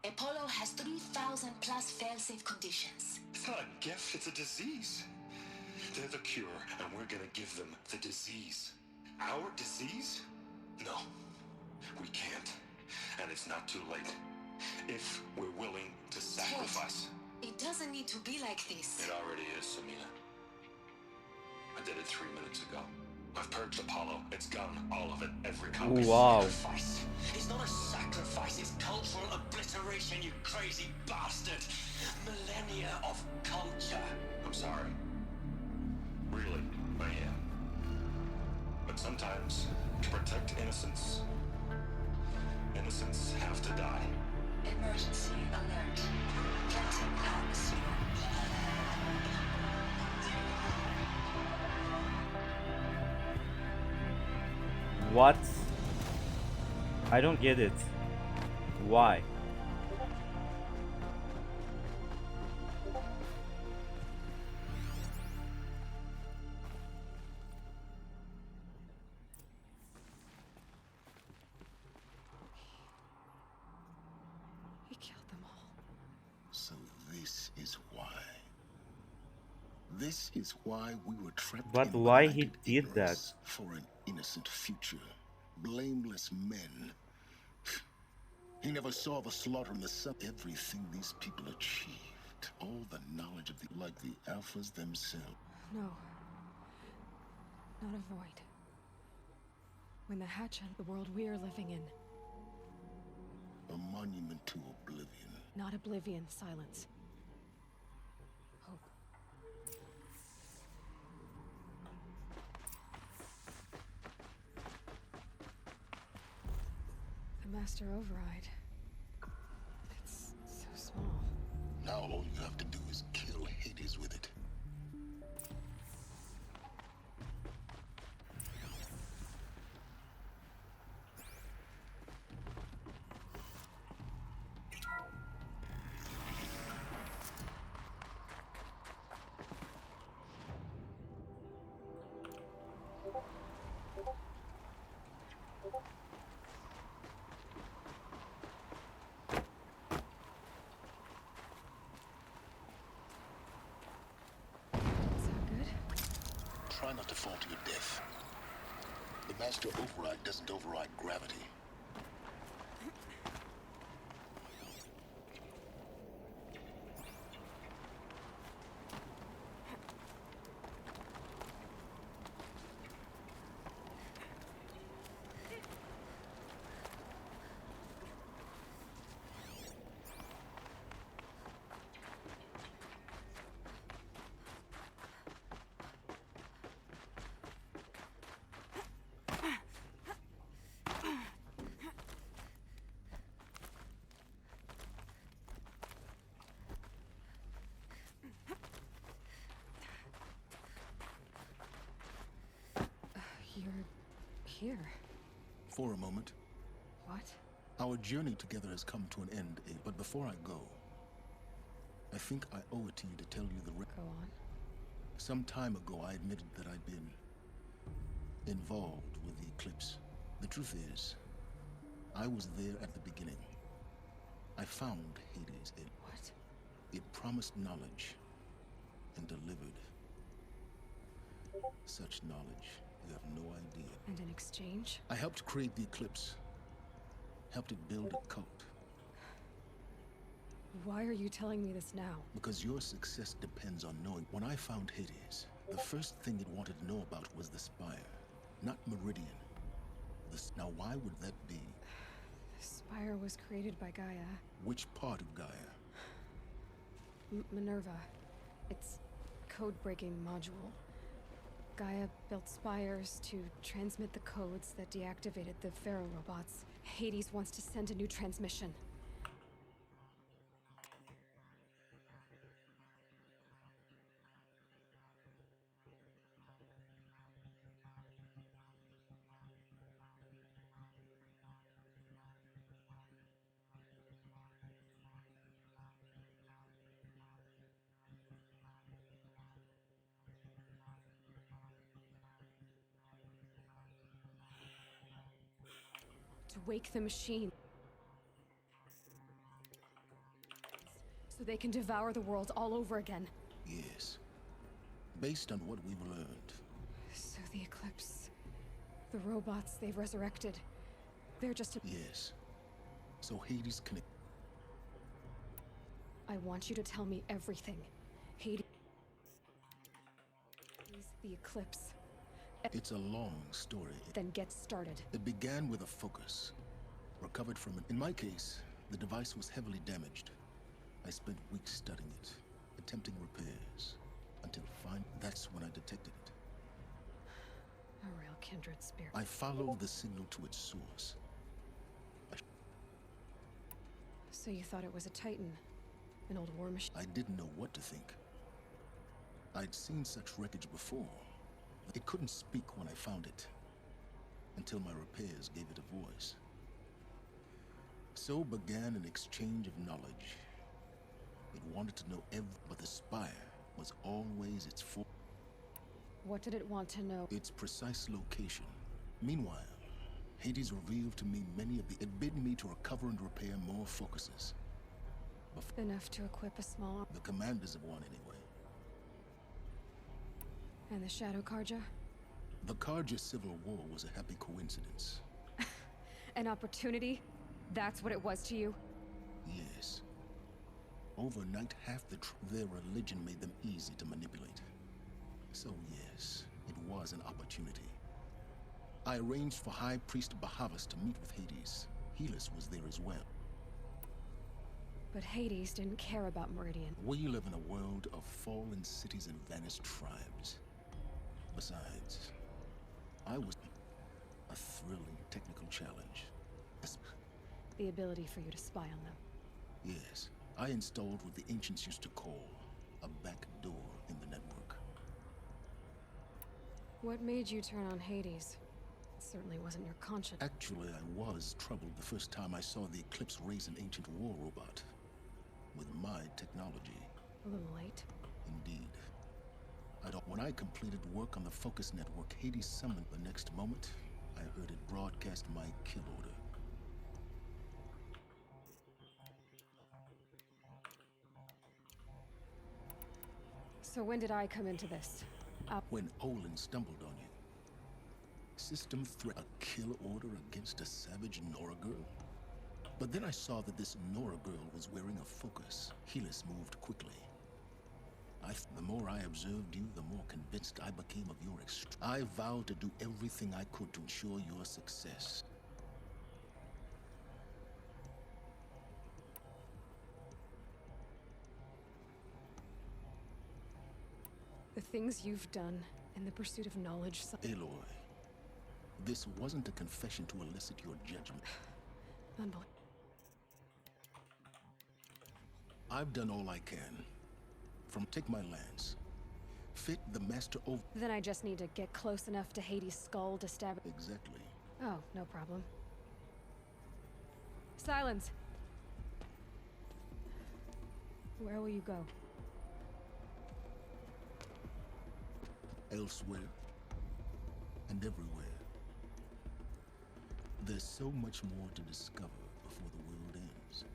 Apollo has 3,000 plus fail-safe conditions. It's not a gift, it's a disease. They're the cure, and we're gonna give them the disease. Our disease? No, we can't. And it's not too late. If we're willing to sacrifice. Ted, it doesn't need to be like this. It already is, Samina. I did it 3 minutes ago. I've purged Apollo. It's gone. All of it. Every copy. Wow. Sacrifice. It's not a sacrifice. It's cultural obliteration, you crazy bastard. Millennia of culture. I'm sorry. Really, I am. But sometimes, to protect innocence, innocents have to die. Emergency alert. Captain atmosphere. What? I don't get it. Why? He killed them all. So this is why. This is why we were trapped But in why he blinded did that? ignorance for an innocent future. Blameless men. He never saw the slaughter in the sun. Everything these people achieved. All the knowledge of the like the alphas themselves. No. Not a void. When the hatch out of the world we are living in. A monument to oblivion. Not oblivion, silence. Hope. The Master Override. It's so small. Now all you have to do is kill Hades with it. Try not to fall to your death. The Master Override doesn't override gravity. You're here. For a moment. What? Our journey together has come to an end, but before I go, I think I owe it to you to tell you the Go on. Some time ago, I admitted that I'd been involved with the eclipse. The truth is, I was there at the beginning. I found Hades. What? It promised knowledge and delivered such knowledge. You have no idea. And in exchange? I helped create the eclipse. Helped it build a cult. Why are you telling me this now? Because your success depends on knowing. When I found Hades, the first thing it wanted to know about was the Spire, not Meridian. Now, why would that be? The Spire was created by Gaia. Which part of Gaia? Minerva. It's code-breaking module. Gaia built spires to transmit the codes that deactivated the Pharaoh robots. Hades wants to send a new transmission. To wake the machine. So they can devour the world all over again. Yes. Based on what we've learned. So the Eclipse... The robots they've resurrected... They're just a... Yes. So Hades can... I want you to tell me everything. Hades... The Eclipse... It's a long story. Then get started. It began with a focus. Recovered from it. In my case, the device was heavily damaged. I spent weeks studying it, attempting repairs, until finally, that's when I detected it. A real kindred spirit. I followed the signal to its source. So you thought it was a Titan? An old war machine? I didn't know what to think. I'd seen such wreckage before. It couldn't speak when I found it, until my repairs gave it a voice. So began an exchange of knowledge. It wanted to know but the spire was always its What did it want to know? Its precise location. Meanwhile, Hades revealed to me many of the... It bid me to recover and repair more focuses. Enough to equip a small... The commanders of one, anyway. And the Shadow Karja? The Karja civil war was a happy coincidence. An opportunity? That's what it was to you? Yes. Overnight, half their religion made them easy to manipulate. So yes, it was an opportunity. I arranged for High Priest Bahavas to meet with Hades. Helis was there as well. But Hades didn't care about Meridian. We live in a world of fallen cities and vanished tribes. Besides, I was a thrilling technical challenge. The ability for you to spy on them. Yes, I installed what the ancients used to call a back door in the network. What made you turn on Hades? It certainly wasn't your conscience. Actually, I was troubled the first time I saw the Eclipse raise an ancient war robot. With my technology. A little late. Indeed. When I completed work on the Focus Network, Hades summoned. The next moment, I heard it broadcast my kill order. So when did I come into this? When Olin stumbled on you. System threat. A kill order against a savage Nora girl? But then I saw that this Nora girl was wearing a focus. Helis moved quickly. The more I observed you, the more convinced I became of your I vowed to do everything I could to ensure your success. The things you've done in the pursuit of knowledge... Aloy, this wasn't a confession to elicit your judgment. Unbelievable. I've done all I can. From take my lance. Fit the master over... Then I just need to get close enough to Hades' skull to stab... Exactly. Oh, no problem. Silence! Where will you go? Elsewhere. And everywhere. There's so much more to discover before the world ends.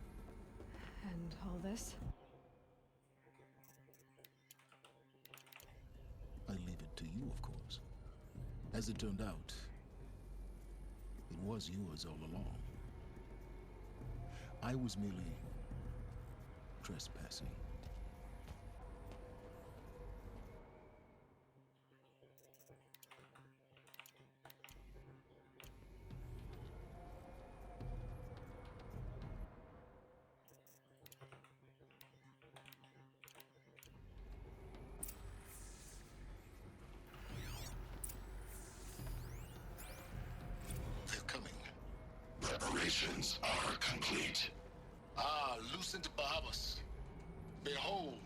And all this? I leave it to you, of course. As it turned out, it was yours all along. I was merely trespassing. preparations are complete. Ah, Lucent Bahavas. Behold,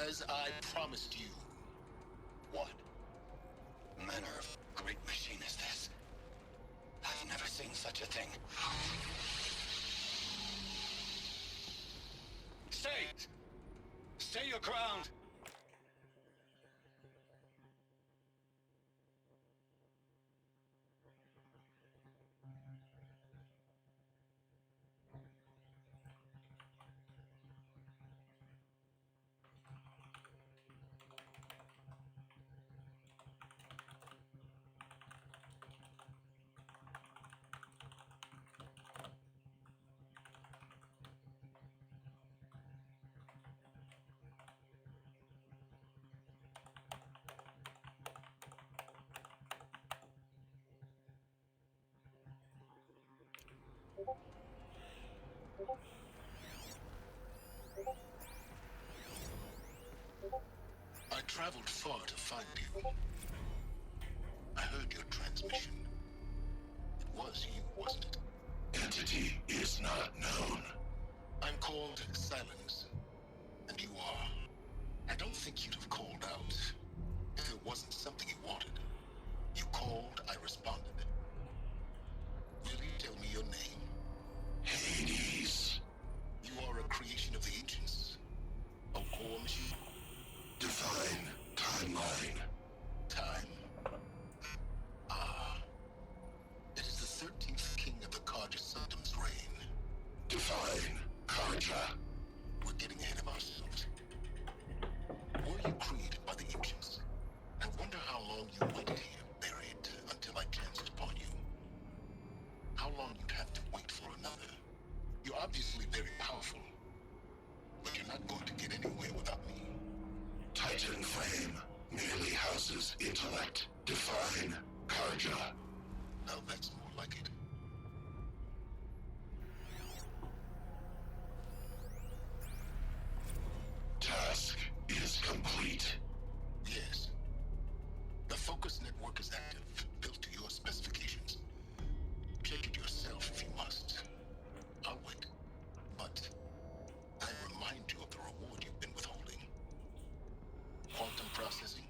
as I promised you. What? Manner of great machine is this? I've never seen such a thing. Stay! Stay your ground! I traveled far to find you. I heard your transmission. It was you, wasn't it? Entity is not known. I'm called Silence. And you are. I don't think you'd have called out if it wasn't something you wanted. You called, I responded. Will you tell me your name? Hades. You are a creation of the ancients. A core machine. Divine timeline. Time. Ah. It is the 13th king of the Karja Sanctum's reign. Divine Karja. We're getting ahead of ourselves. Were you created by the ancients? I wonder how long you waited here, buried, until I chanced upon you. How long you'd have to wait for another. You're obviously very powerful, but you're not going to get anywhere without me. Titan Flame merely houses intellect. Define Karja. Now that's more like it. Task is complete. Yes. The focus network is active, built to your specifications. Check it yourself if you must. I'll wait. But I remind you of the reward you've been withholding. Quantum processing.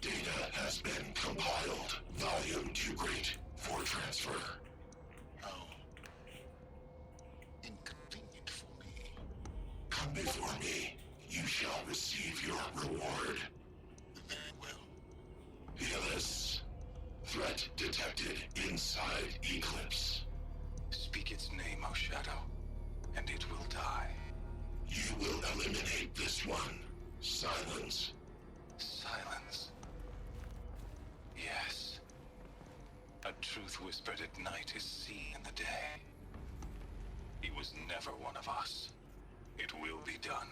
Data has been compiled. Volume too great for transfer. How inconvenient for me. Come before me. You shall receive your reward. Very well. Healus. Threat detected inside Eclipse. Speak its name, O Shadow, and it will die. You will eliminate this one. Silence. Silence. Yes. A truth whispered at night is seen in the day. He was never one of us. It will be done.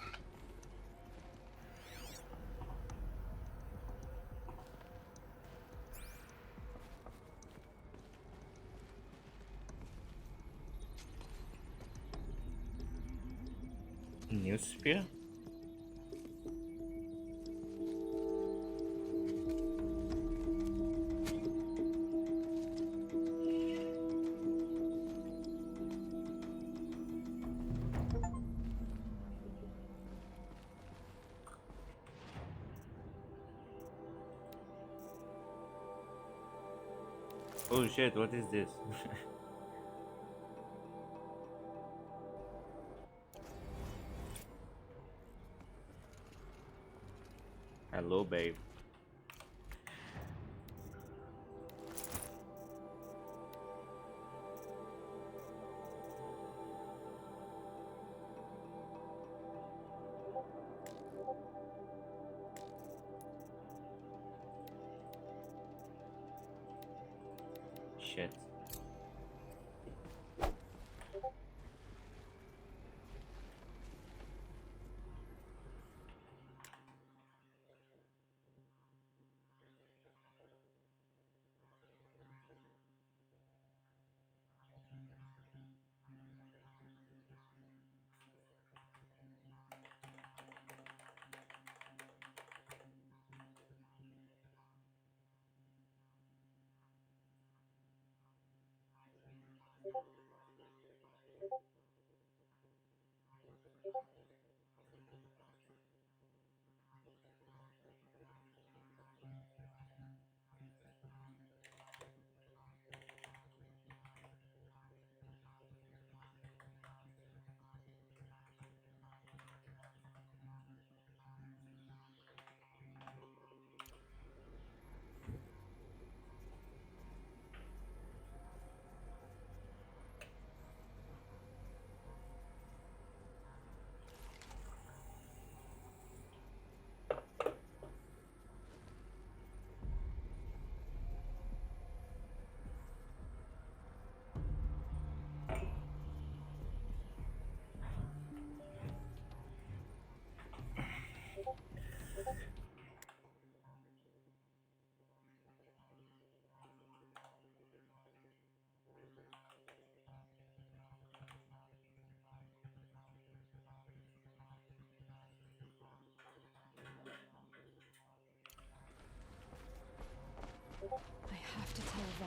New spear? Oh shit, what is this? Hello, babe. Shit.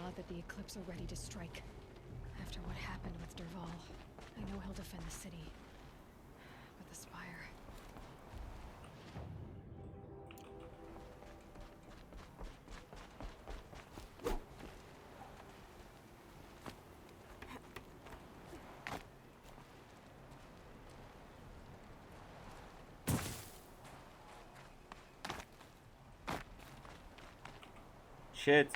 God that the Eclipse are ready to strike. After what happened with Derval, I know he'll defend the city. But the Spire... Shit.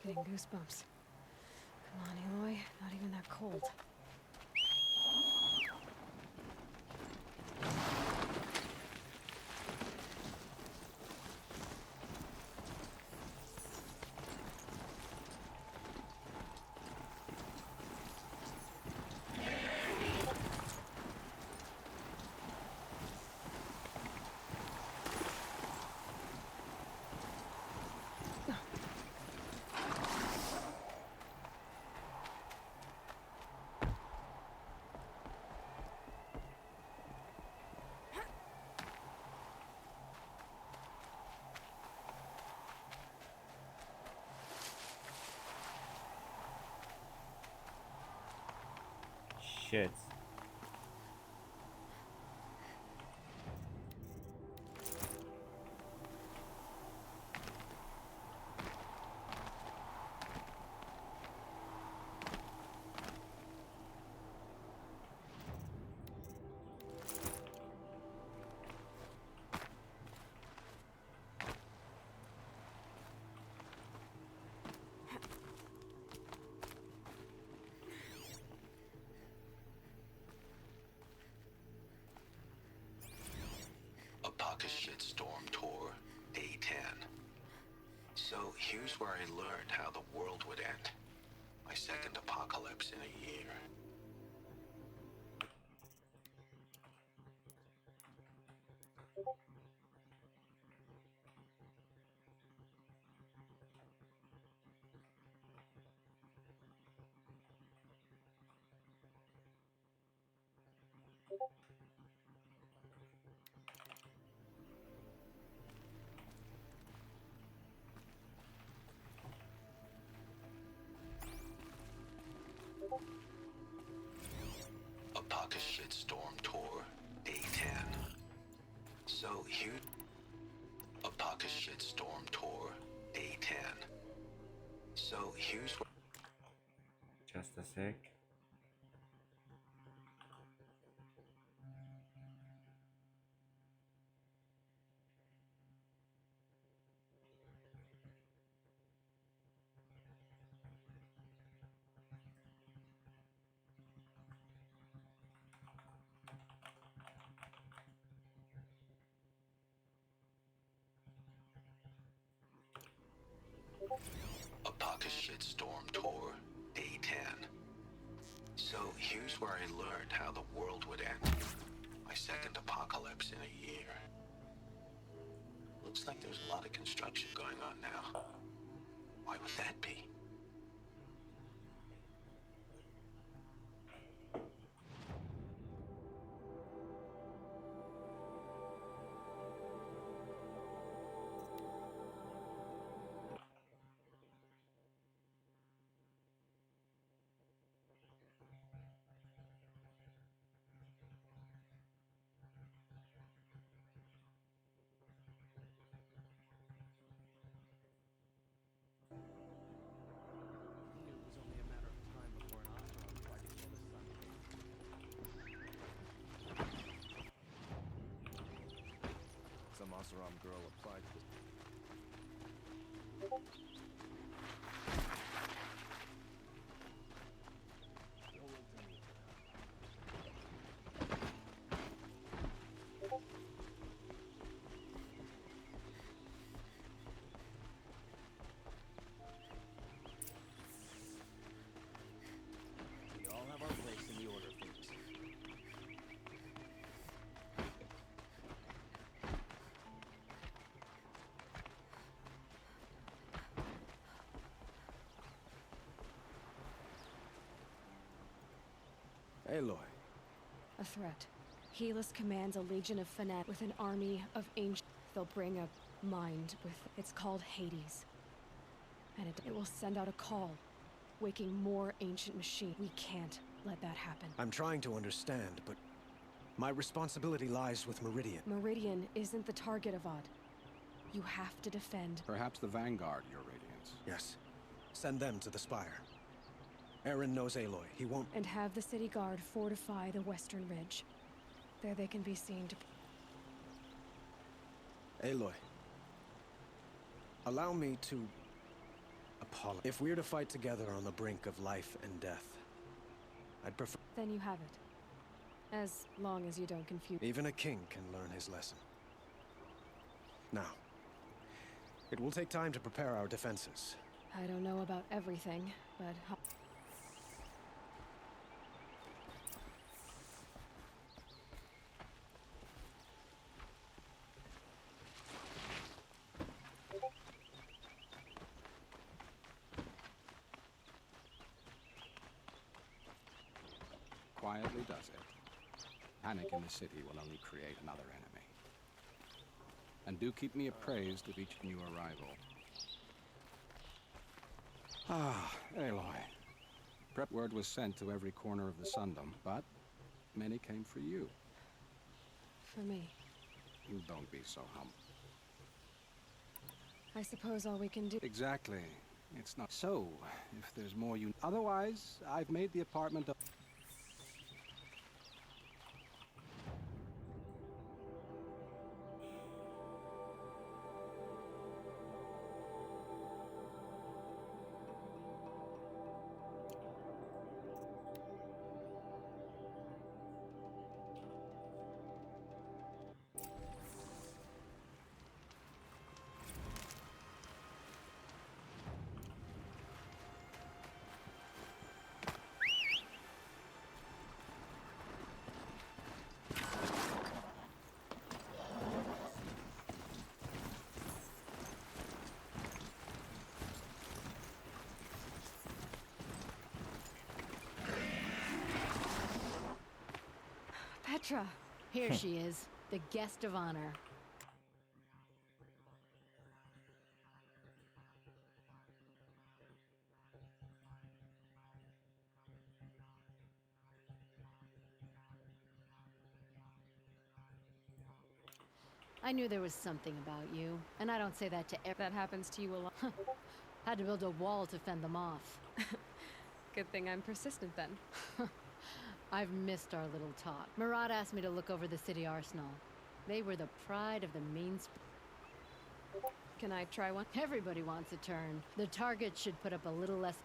Getting goosebumps. Come on, Aloy. Not even that cold. Shit. Shitstorm Tour, Day 10. So here's where I learned how the world would end. My second apocalypse in a year. Shitstorm Tour, Day 10. So here... Shitstorm Tour, Day 10. So here's what... Just a sec. Shitstorm Tour, Day 10. So here's where I learned how the world would end. My second apocalypse in a year. Looks like there's a lot of construction going on now. Why would that be? Masaram girl applied to this. We all have our place in the order of things. Aloy. A threat. Helis commands a legion of fanatics with an army of ancient. They'll bring a mind with. It's called Hades. And it will send out a call, waking more ancient machines. We can't let that happen. I'm trying to understand, but my responsibility lies with Meridian. Meridian isn't the target, Avad. You have to defend. Perhaps the Vanguard, Your Radiance. Yes. Send them to the Spire. Aaron knows Aloy. He won't... And have the city guard fortify the western ridge. There they can be seen to... Aloy. Allow me to... apologize. If we're to fight together on the brink of life and death, I'd prefer... Then you have it. As long as you don't confuse... Even a king can learn his lesson. Now, it will take time to prepare our defenses. I don't know about everything, but... Quietly does it. Panic in the city will only create another enemy. And do keep me appraised of each new arrival. Ah, Aloy. Prep word was sent to every corner of the Sundom, but many came for you. For me. Don't be so humble. I suppose all we can do... Exactly. It's not so. If there's more you... Otherwise, I've made the apartment... Petra! Here she is, the guest of honor. I knew there was something about you, and I don't say that to everyone. That happens to you a lot. Had to build a wall to fend them off. Good thing I'm persistent then. I've missed our little talk. Murad asked me to look over the city arsenal. They were the pride of the main... Can I try one? Everybody wants a turn. The target should put up a little less...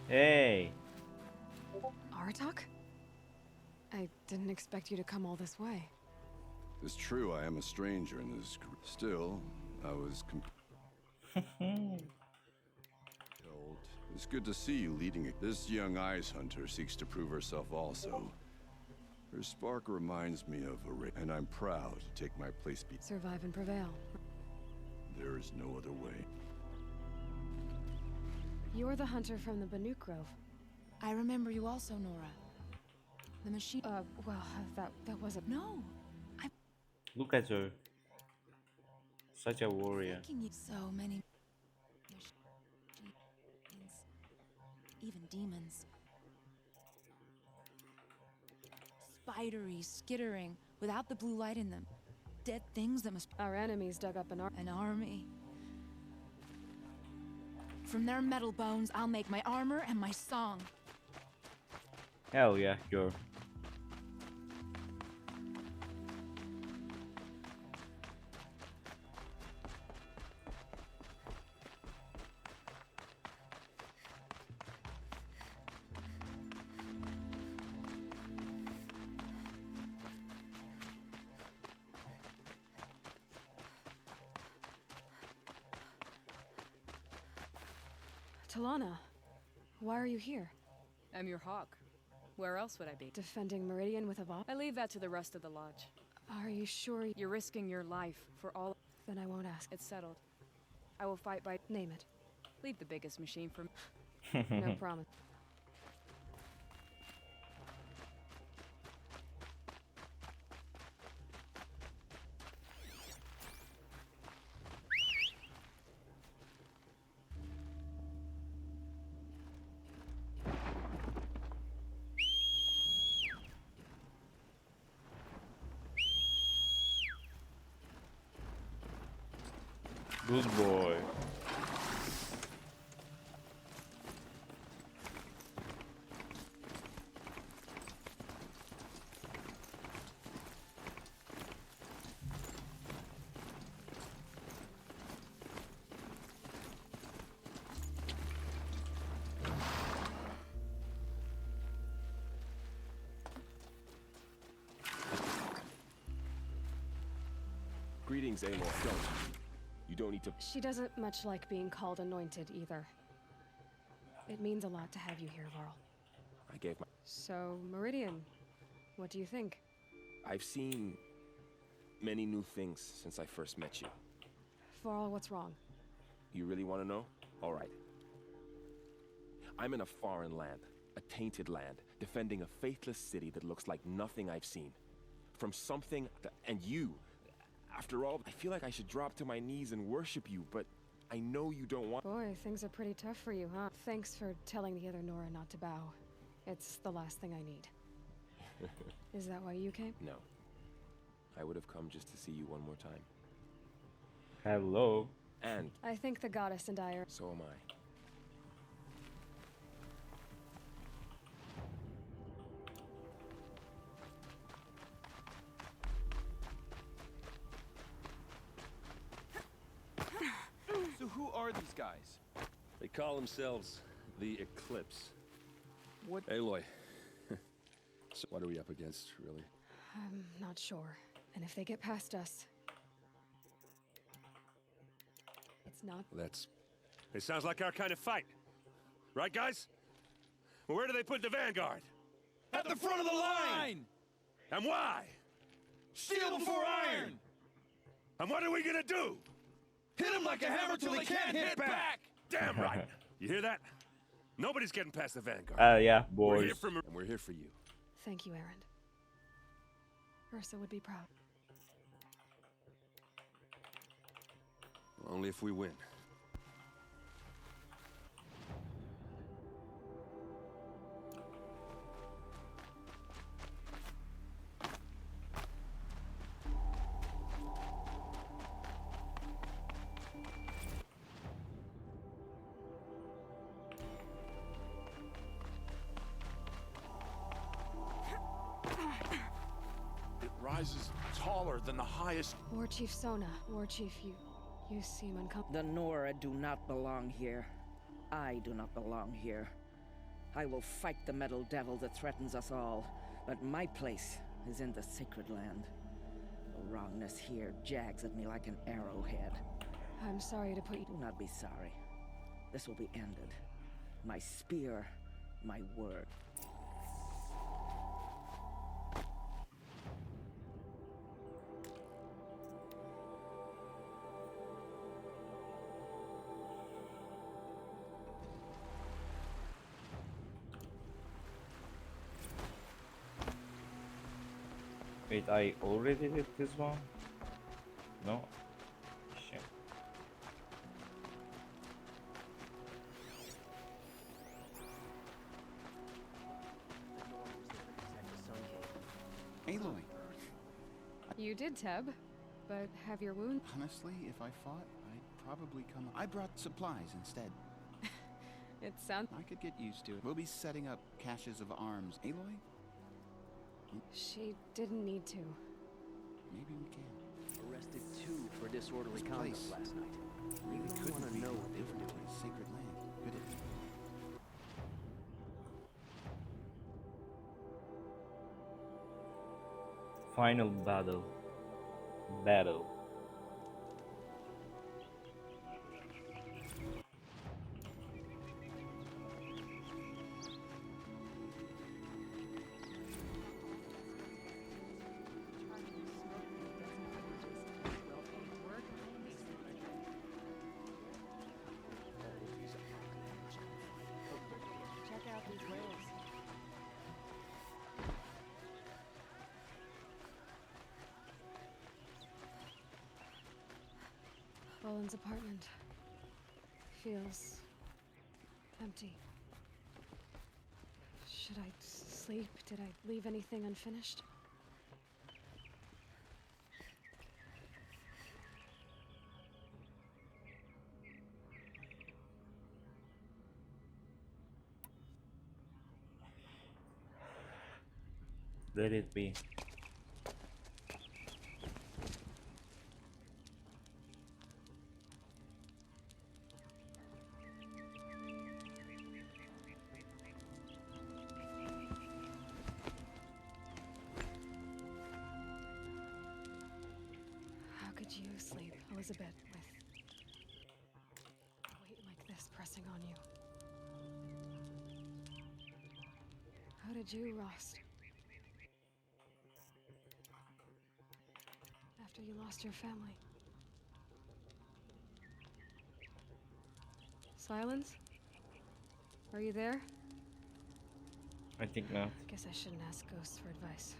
Hey! Aratak? I didn't expect you to come all this way. It's true, I am a stranger in this group. Still, I was It's good to see you leading it. This young ice hunter seeks to prove herself also. Her spark reminds me of a and I'm proud to take my place. Survive and prevail. There is no other way. You're the hunter from the Banuk Grove. I remember you also, Nora. The machine. Well, that wasn't. No, Look at her. Such a warrior. So many machines, even demons. Spidery, skittering, without the blue light in them. Dead things that must. Our enemies dug up an army. From their metal bones, I'll make my armor and my song. Hell yeah, sure. Talana, why are you here? I'm your hawk. Where else would I be? Defending Meridian with a bomb? I leave that to the rest of the lodge. Are you sure? You're risking your life for all. Then I won't ask. It's settled. I will fight by. Name it. Leave the biggest machine for. No promise. Good boy. Greetings, Aloy. You don't need to. She doesn't much like being called anointed either. It means a lot to have you here, Varl. I gave my. So, Meridian, what do you think? I've seen many new things since I first met you. Varl, what's wrong? You really want to know? All right. I'm in a foreign land, a tainted land, defending a faithless city that looks like nothing I've seen. From something and you. After all, I feel like I should drop to my knees and worship you, but I know you don't want. Boy, things are pretty tough for you, huh? Thanks for telling the other Nora not to bow. It's the last thing I need. Is that why you came? No. I would have come just to see you one more time. Hello. And I think the goddess and I are. So am I. So who are these guys? They call themselves the Eclipse. What? Aloy. So what are we up against, really? I'm not sure. And if they get past us... It's not... It sounds like our kind of fight. Right, guys? Well, where do they put the vanguard? At the front of the line! And why? Steel before iron! And what are we gonna do? Hit him like a hammer till he can't hit back! Damn right! You hear that? Nobody's getting past the vanguard. Yeah, boys. And we're here for you. Thank you, Erend. Ursa would be proud. Only if we win. Rises taller than the highest. War Chief Sona. War Chief, you seem uncomfortable. The Nora do not belong here. I do not belong here. I will fight the metal devil that threatens us all, but my place is in the sacred land. The wrongness here jags at me like an arrowhead. I'm sorry to put you... Do not be sorry. This will be ended. My spear, my word. Wait, I already did this one? No? Shit. Aloy. You did, Teb. But have your wound? Honestly, if I fought, I'd probably come... I brought supplies instead. It sounds... I could get used to it. We'll be setting up caches of arms. Aloy? She didn't need to. Maybe we can. Arrested 2 for disorderly This conduct place last night. really You couldn't want to be know more what they were different doing. than sacred land, could it? Final battle. Battle. Check out these whales. Boland's apartment feels empty. Should I sleep? Did I leave anything unfinished? Let it be. How could you sleep, Elizabeth, with weight like this pressing on you? How did you rust? After you lost your family. Silence? Are you there? I think not. Guess I shouldn't ask ghosts for advice.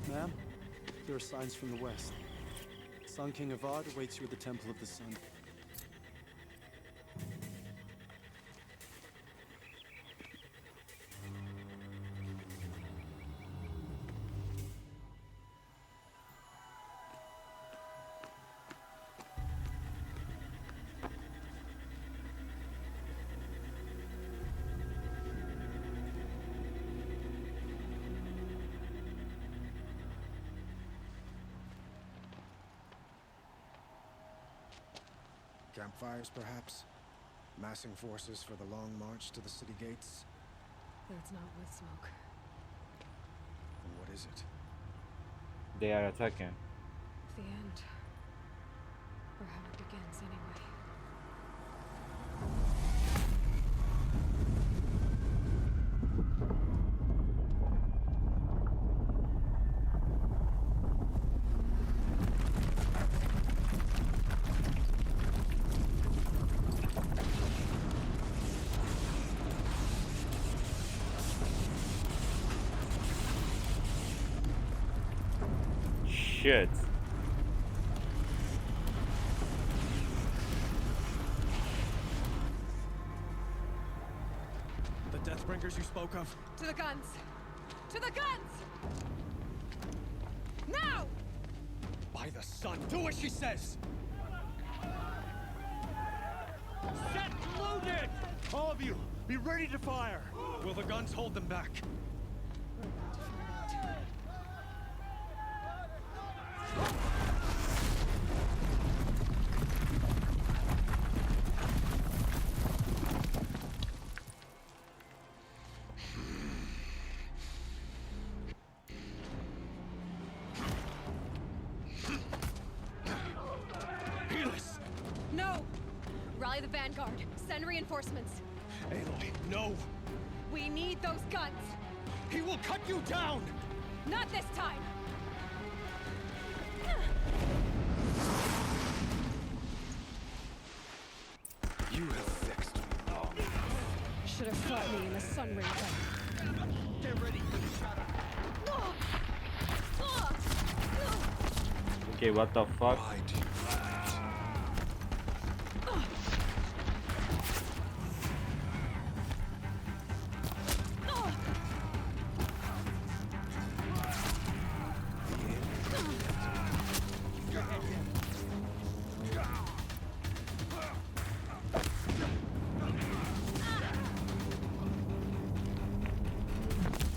Ma'am, there are signs from the west. Sun King Avad awaits you at the Temple of the Sun. Campfires, perhaps? Massing forces for the long march to the city gates? That's not wood smoke. Then what is it? They are attacking. The end. Or how it begins, anyway. Shit. The Deathbringers you spoke of? To the guns! To the guns! Now! By the sun, do as she says! Set loaded! All of you, be ready to fire! Will the guns hold them back? No! Rally the vanguard. Send reinforcements. Aloy, no! We need those guns! He will cut you down! Not this time! You have vexed me long. Should have fought me in the sun ring then. Get ready for the shadow. Okay, what the fuck?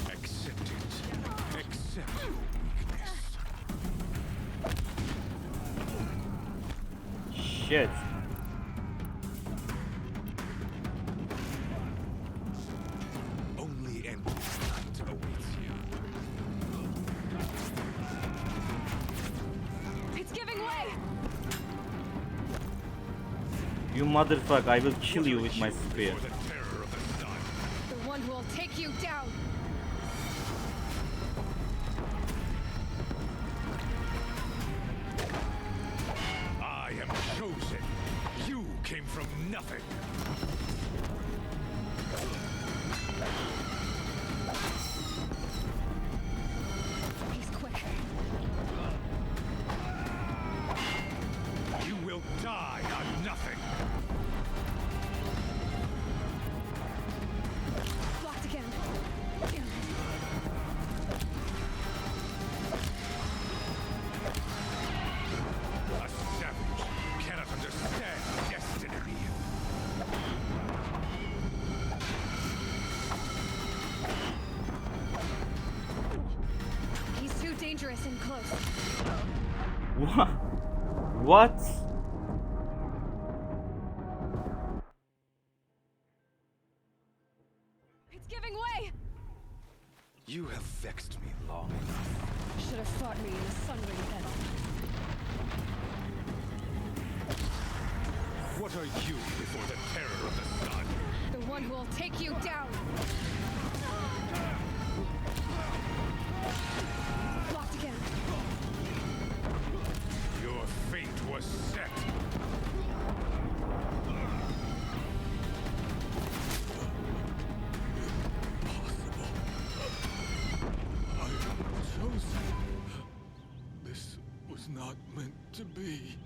Accept it. Accept your weakness. Shit. Only endless night awaits you. It's giving way! You motherfucker, I will kill you with my spear. The one who will take you down! I am chosen. You came from nothing. He's quick. You will die on nothing. Blocked again. A savage cannot understand destiny. He's too dangerous and close. What? What? It's giving way! You have vexed me long enough. Should have fought me in the sun ring then. What are you before the terror of the sun? The one who will take you down! Blocked again. Your fate was set. I am chosen. This was not meant to be.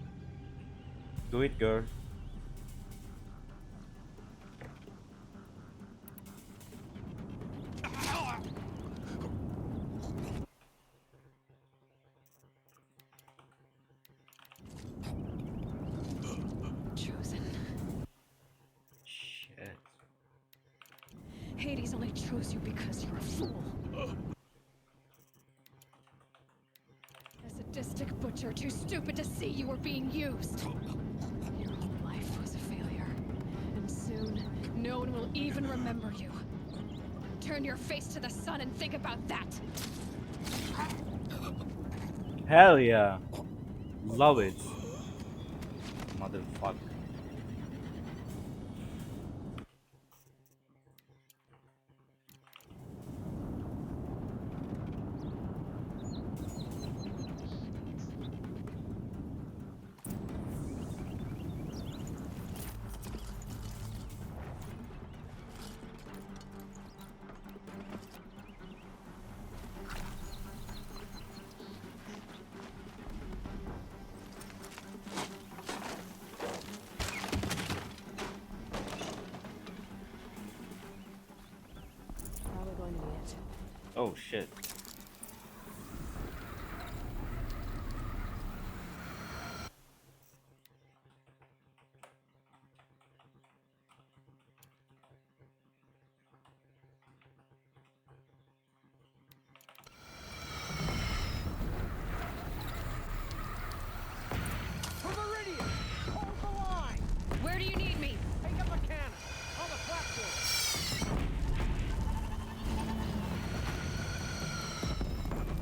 Do it, girl. Chosen. Shit. Hades only chose you because you're a fool. A sadistic butcher too stupid to see you were being used. Your whole life was a failure. And soon, no one will even remember you. Turn your face to the sun and think about that. Hell yeah. Love it. Motherfucker. Probably going to be it. Oh shit.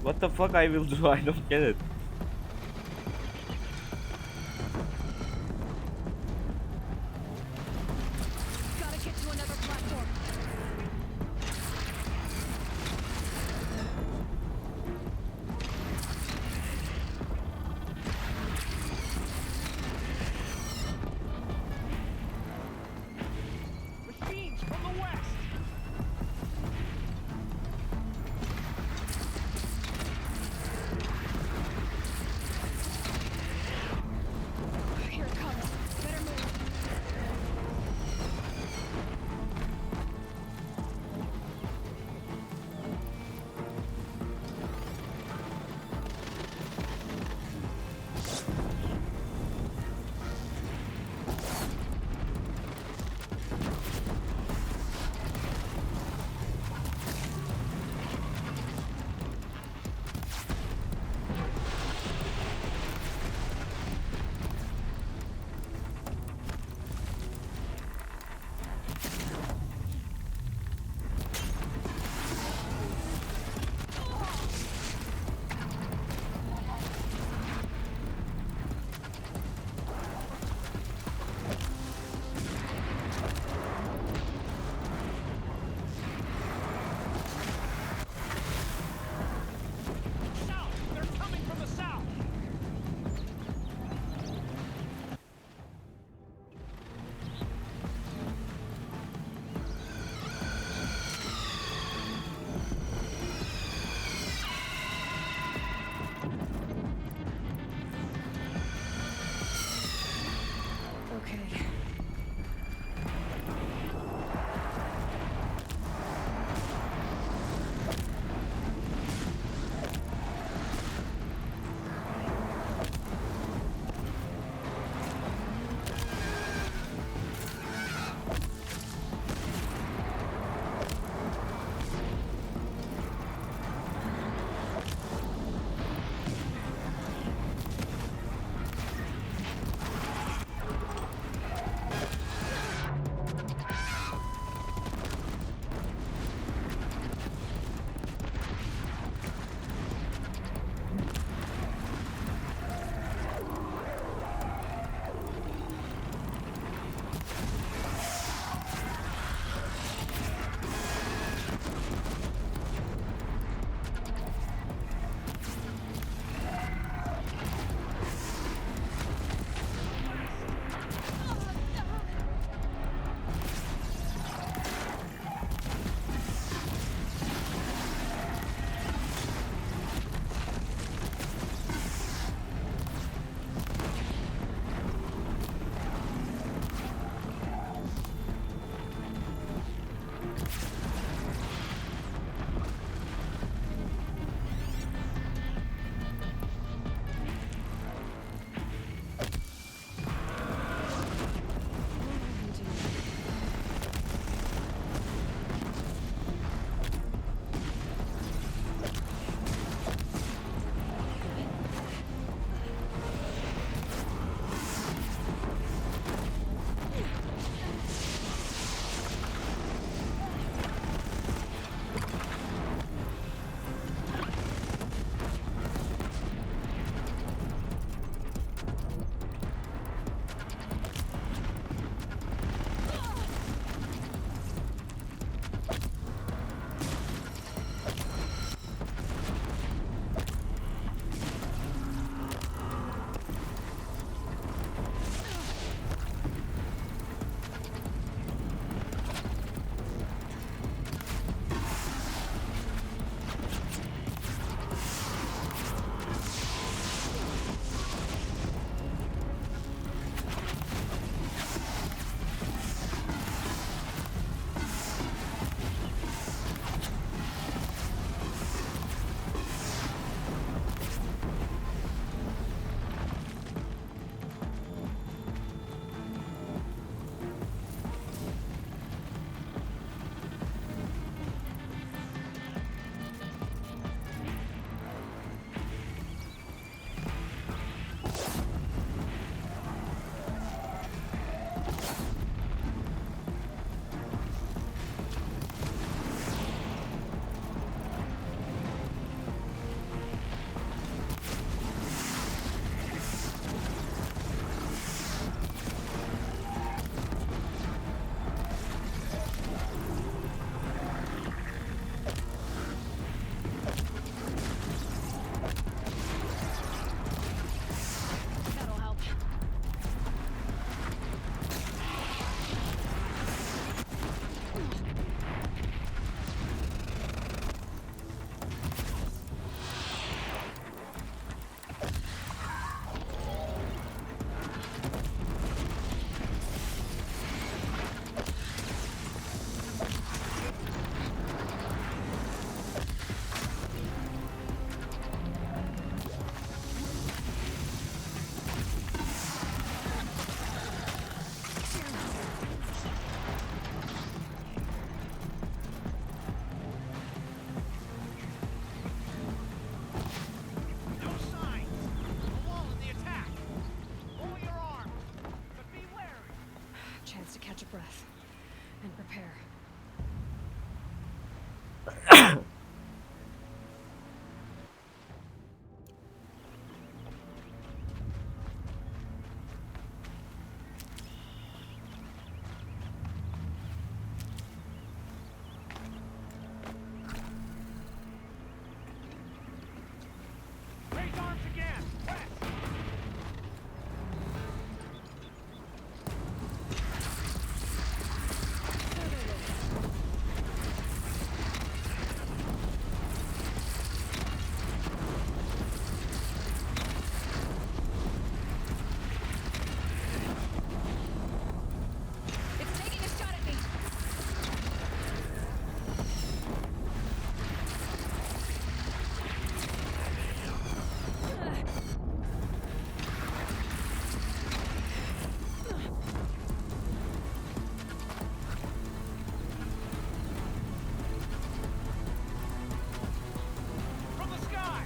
What the fuck I will do? I don't get it. Gotta get to another platform. Machines from the west! and prepare. Raise arms again! West! It's taking a shot at me. From the sky!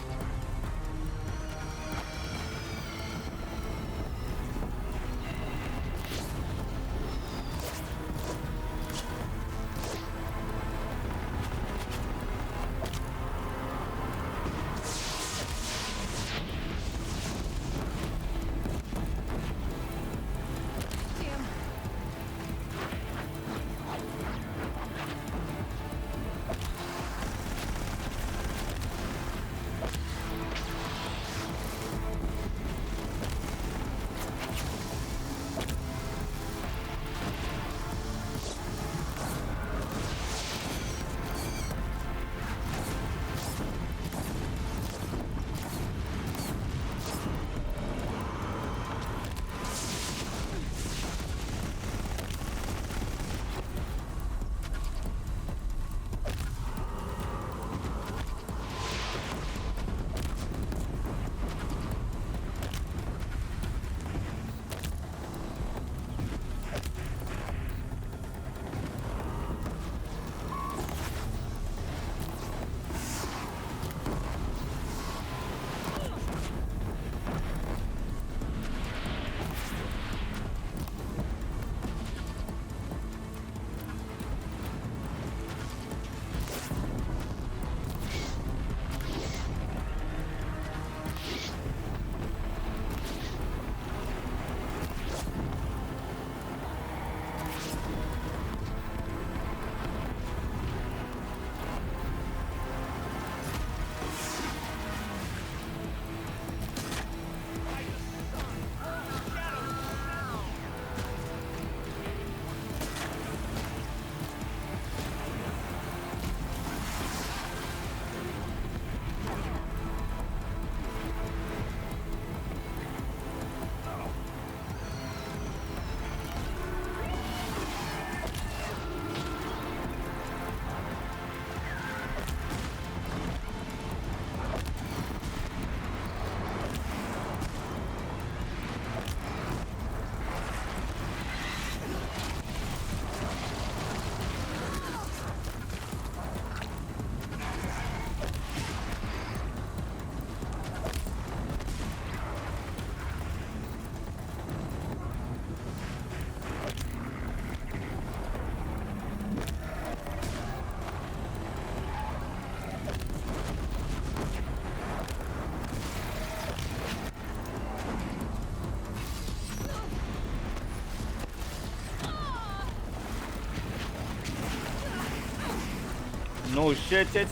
No shit, shit.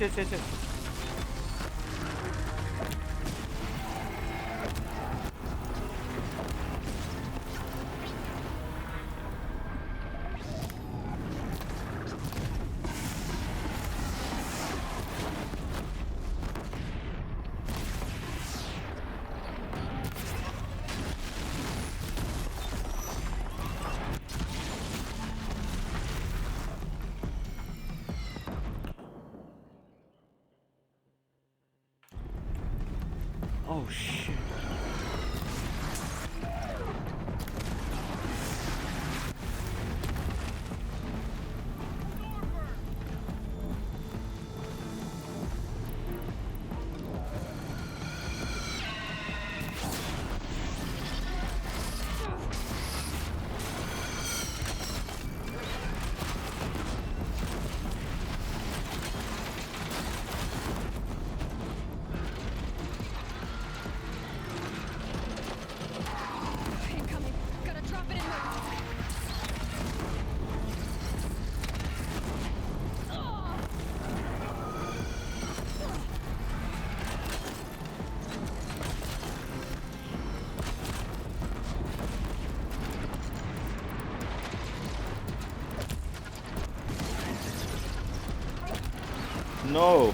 Oh shit. No.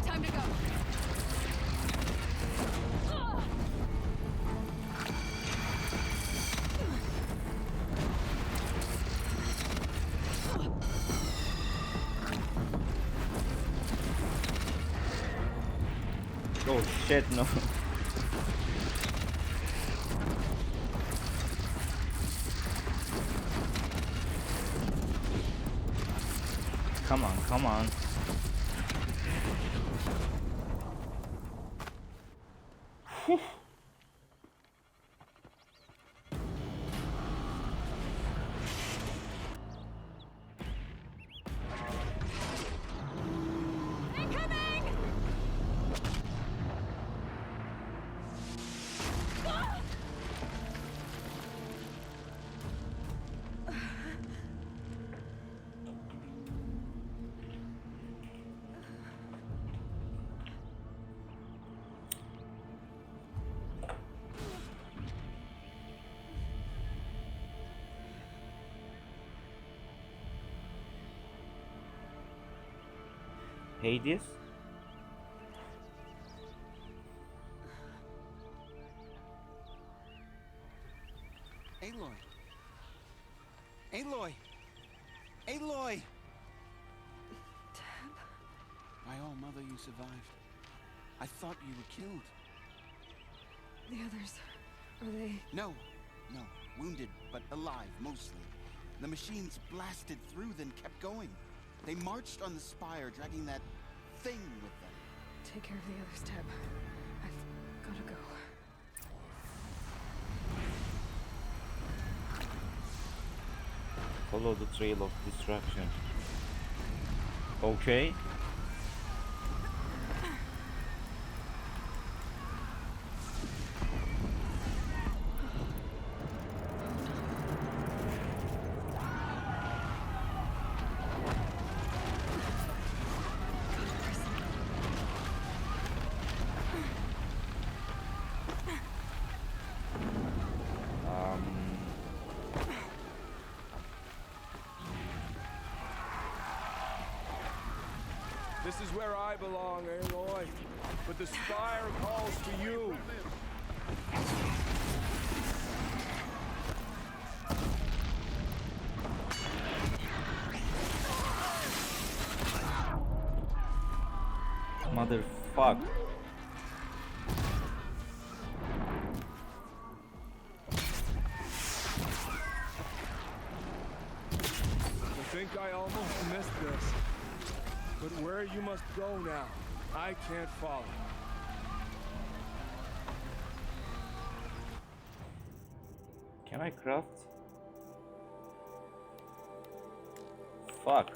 Time to go. Oh shit, no. Come on, come on. Whew. Hades? Aloy! Aloy! Aloy! My all mother, you survived. I thought you were killed. The others, are they? No, wounded, but alive, mostly. The machines blasted through, then kept going. They marched on the spire, dragging that thing with them. Take care of the others, Teb. I've gotta go. Follow the trail of destruction. Okay. This is where I belong, Aloy. But the spire calls to you. Motherfuck. I think I almost missed this. But where you must go now, I can't follow. Can I craft? Fuck.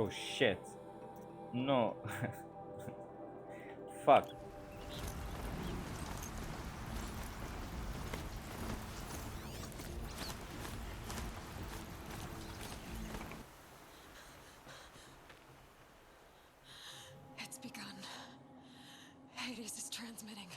Oh shit. No. Fuck. It's begun. Hades is transmitting.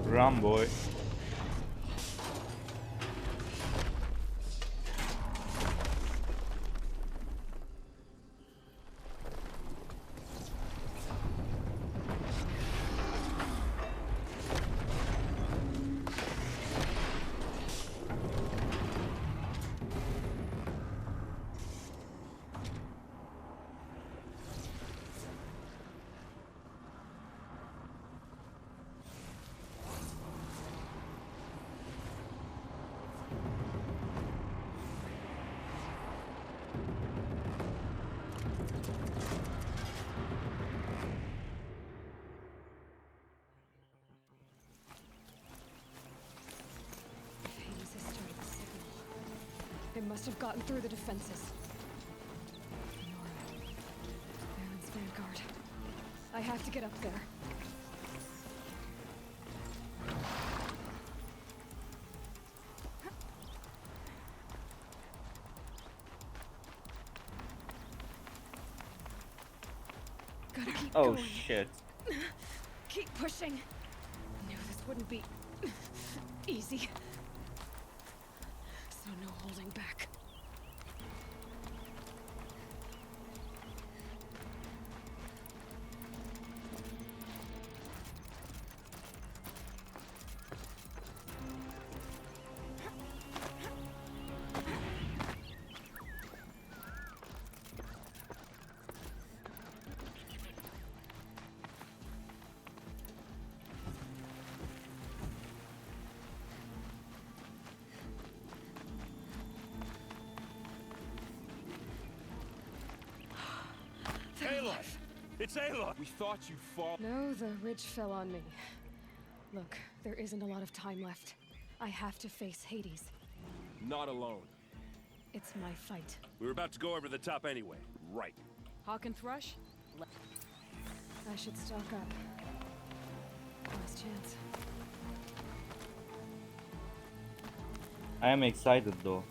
Run, boy. Hades has started the signal. It must have gotten through the defenses. Nora. Baron's vanguard. I have to get up there. Gotta keep Oh going. shit. Keep pushing. Knew this wouldn't be easy. So no holding back. Aloy! It's Aloy! We thought you'd fall. No, the ridge fell on me. Look, there isn't a lot of time left. I have to face Hades. Not alone. It's my fight. We were about to go over the top anyway. Right. Hawk and Thrush? I should stock up. Last chance. I am excited though.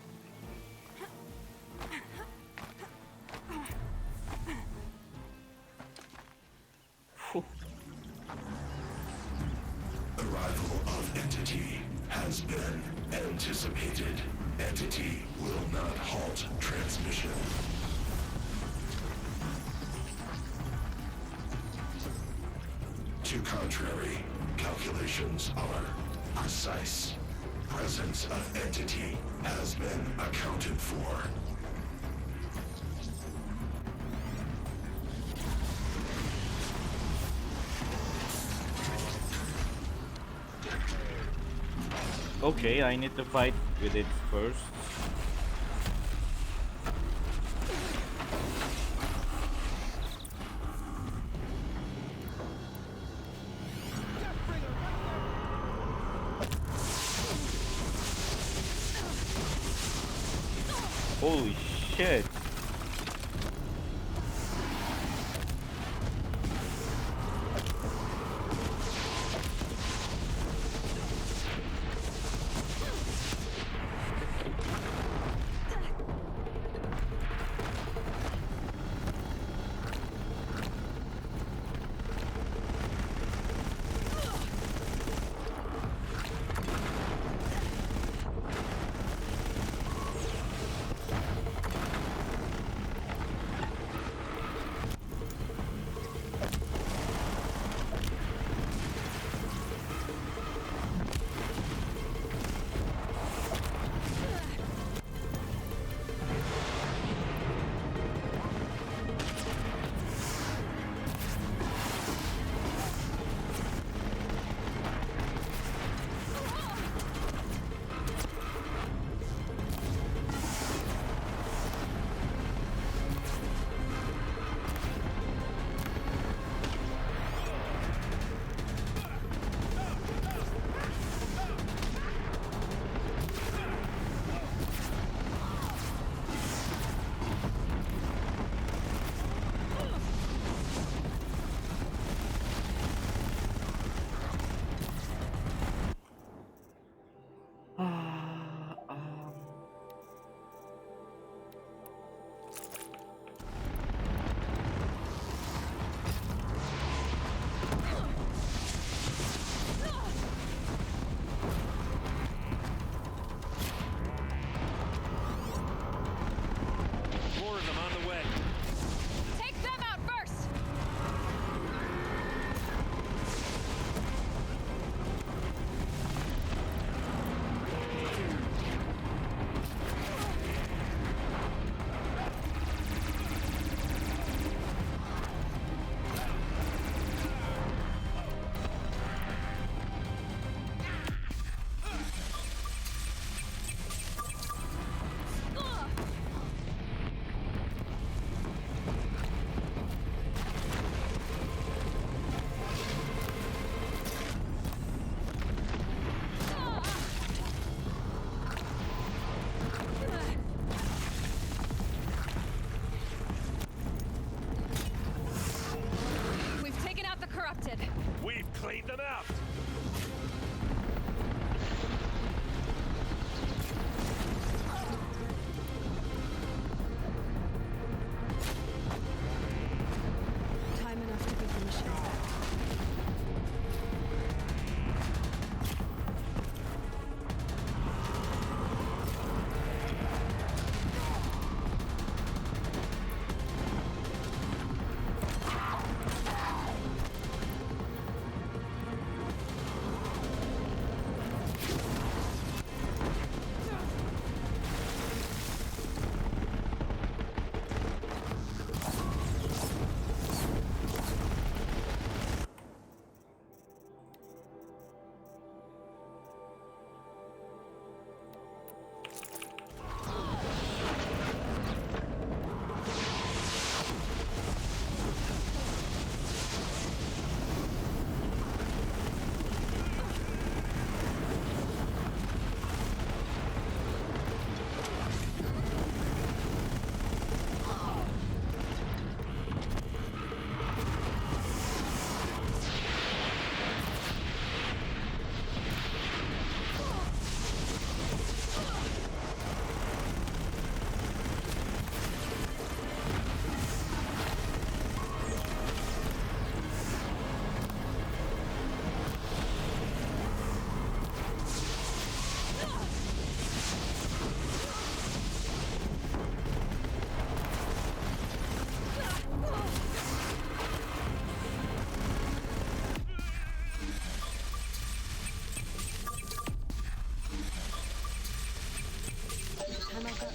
Arrival of Entity has been anticipated. Entity will not halt transmission. To contrary, calculations are precise. Presence of Entity has been accounted for. Okay, I need to fight with it first. Holy shit.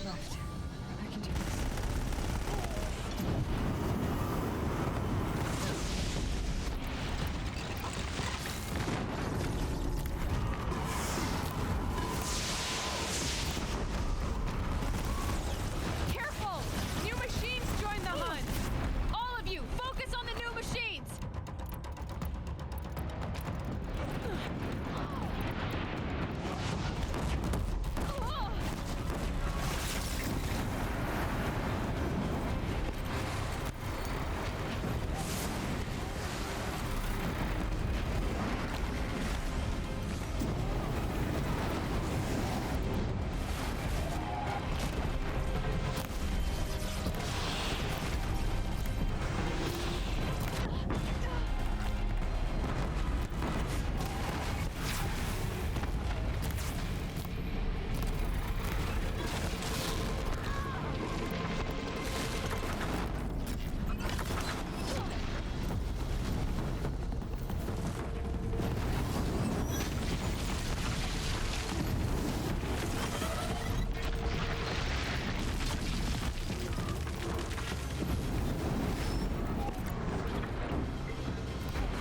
left. I can do this. Careful! New machines join the hunt! All of you, focus on the new machines!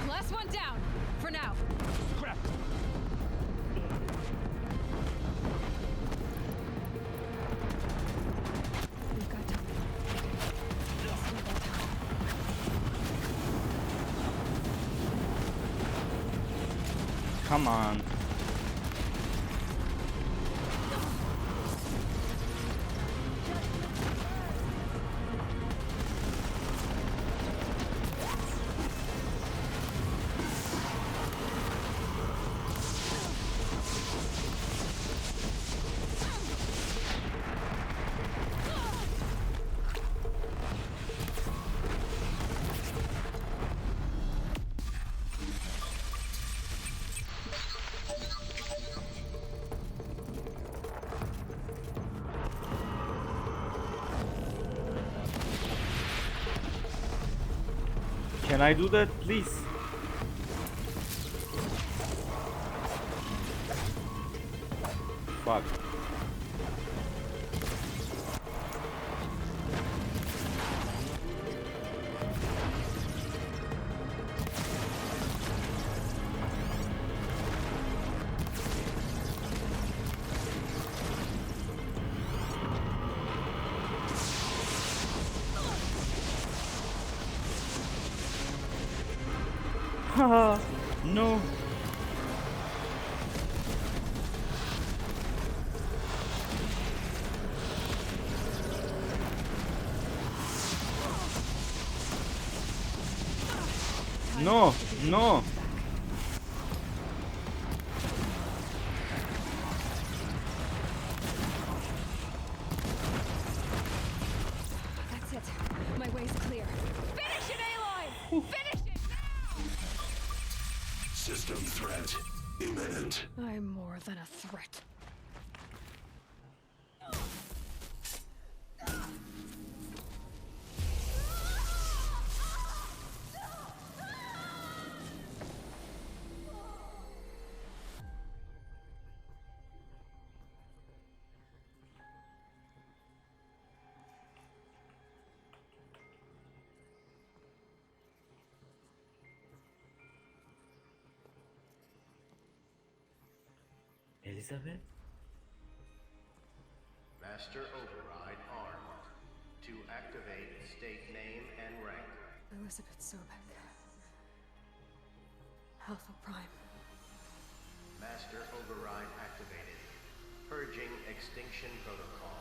Last one down, for now. Crap! We've got time. Still got time. Come on. Can I do that, please? Fuck. Haha, no. No, no. That's it. My way's clear. Finish it, Aloy! Finish it! System threat imminent. I'm more than a threat. Elizabeth? Master Override armed. To activate, state name and rank. Elizabeth Sobek. Alpha Prime. Master Override activated. Purging extinction protocol.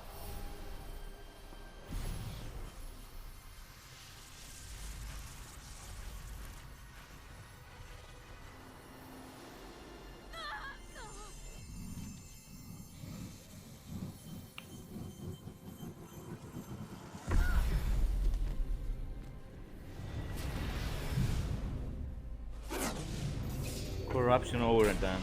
Corruption over then.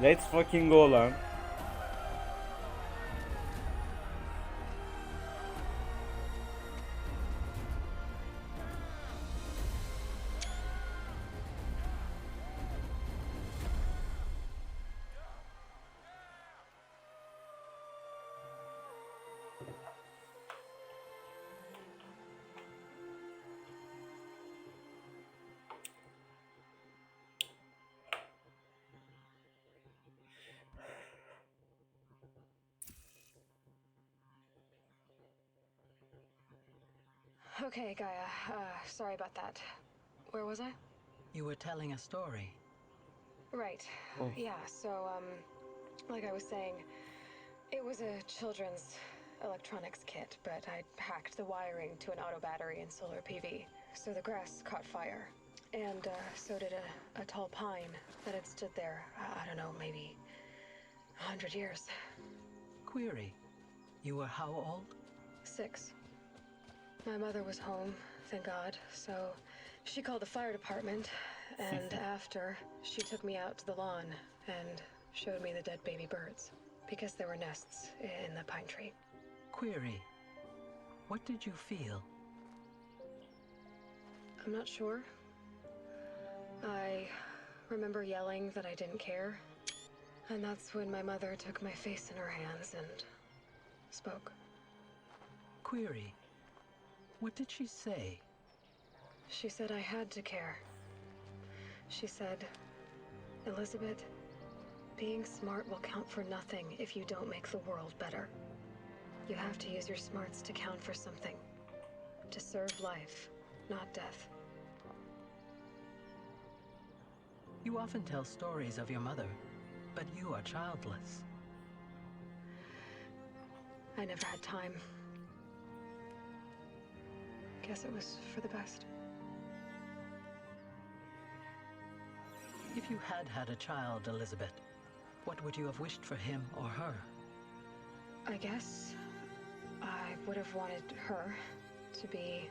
Let's fucking go lan. Okay, Gaia. Sorry about that. Where was I? You were telling a story. Right. Oh. Yeah, so, like I was saying, it was a children's electronics kit, but I hacked the wiring to an auto battery and solar PV. So the grass caught fire. And, so did a tall pine that had stood there, I don't know, maybe 100 years. Query. You were how old? 6. My mother was home, thank God, so she called the fire department, and after, she took me out to the lawn and showed me the dead baby birds, because there were nests in the pine tree. Query. What did you feel? I'm not sure. I remember yelling that I didn't care, and that's when my mother took my face in her hands and spoke. Query. What did she say? She said I had to care. She said, Elizabeth, being smart will count for nothing if you don't make the world better. You have to use your smarts to count for something. To serve life, not death. You often tell stories of your mother, but you are childless. I never had time. Guess it was for the best. If you had had a child, Elizabeth, what would you have wished for him or her? I guess I would have wanted her to be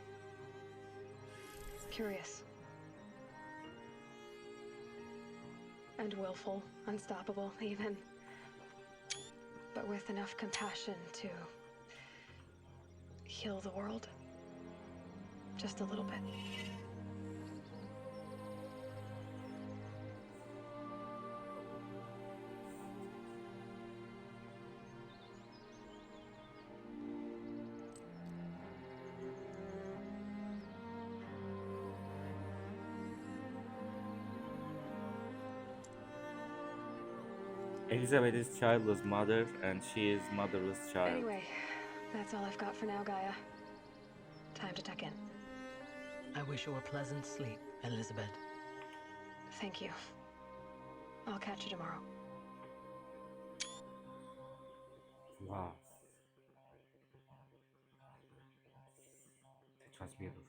curious. And willful, unstoppable even. But with enough compassion to heal the world. Just a little bit. Elizabeth is childless mother and she is motherless child. Anyway, that's all I've got for now, Gaia. Time to tuck in. I wish you a pleasant sleep, Elizabeth. Thank you. I'll catch you tomorrow. Wow. It was beautiful.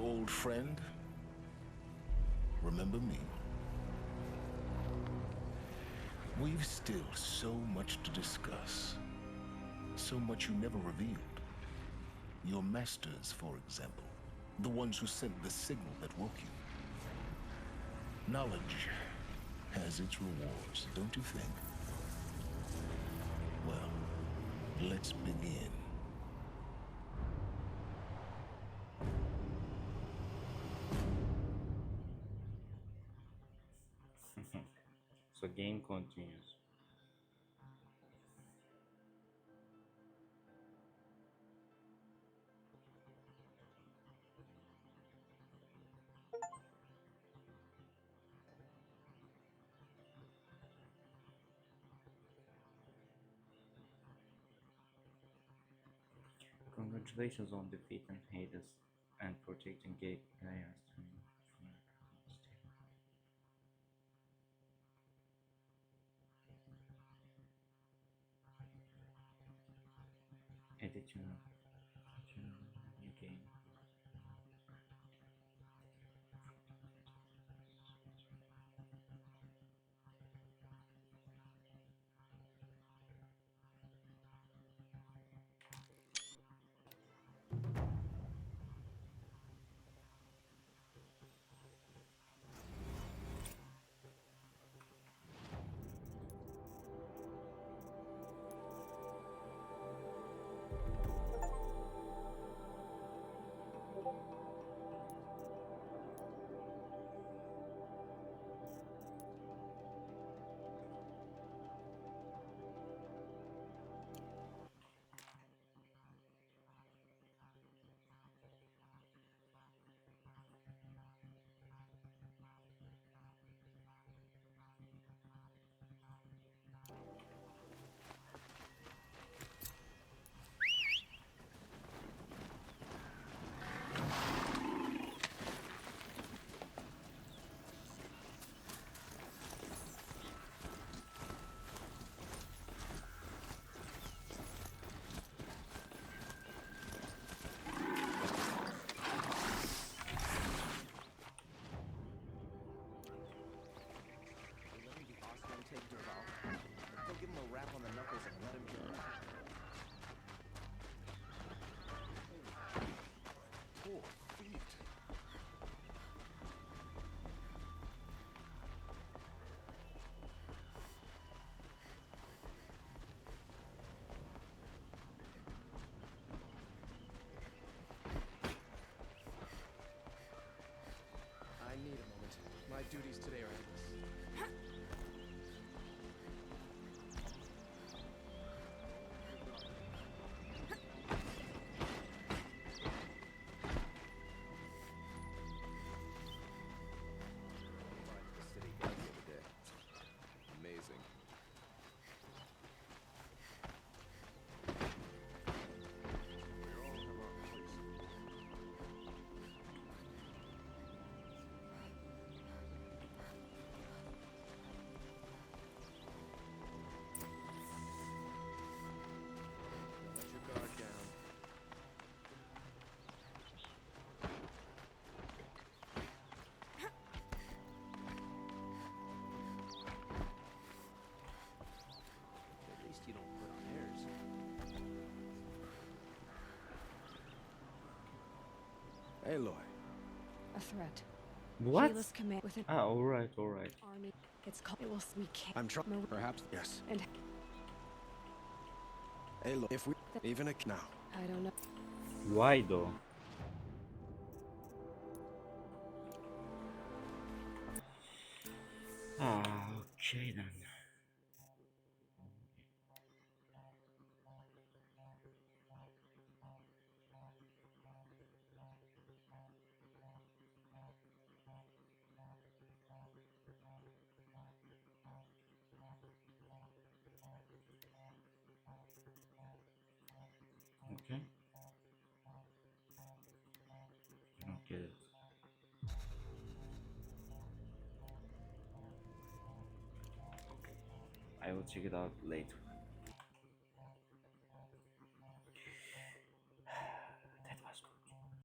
old friend? Remember me? We've still so much to discuss. So much you never revealed. Your masters, for example. The ones who sent the signal that woke you. Knowledge has its rewards, don't you think? Well, let's begin. So game continues. Congratulations on defeating Hades and protecting Gaia's from edit to new game. Give him a rap on the knuckles and let him go. Poor feet. I need a moment. My duties today are endless. Aloy. A threat. What? Keyless command with an alright. army. It's called. It will. We can't. I'm trying. Perhaps. Yes. And Aloy. If we even a now. I don't know. Why though? Okay then. Okay. Okay. I will check it out later.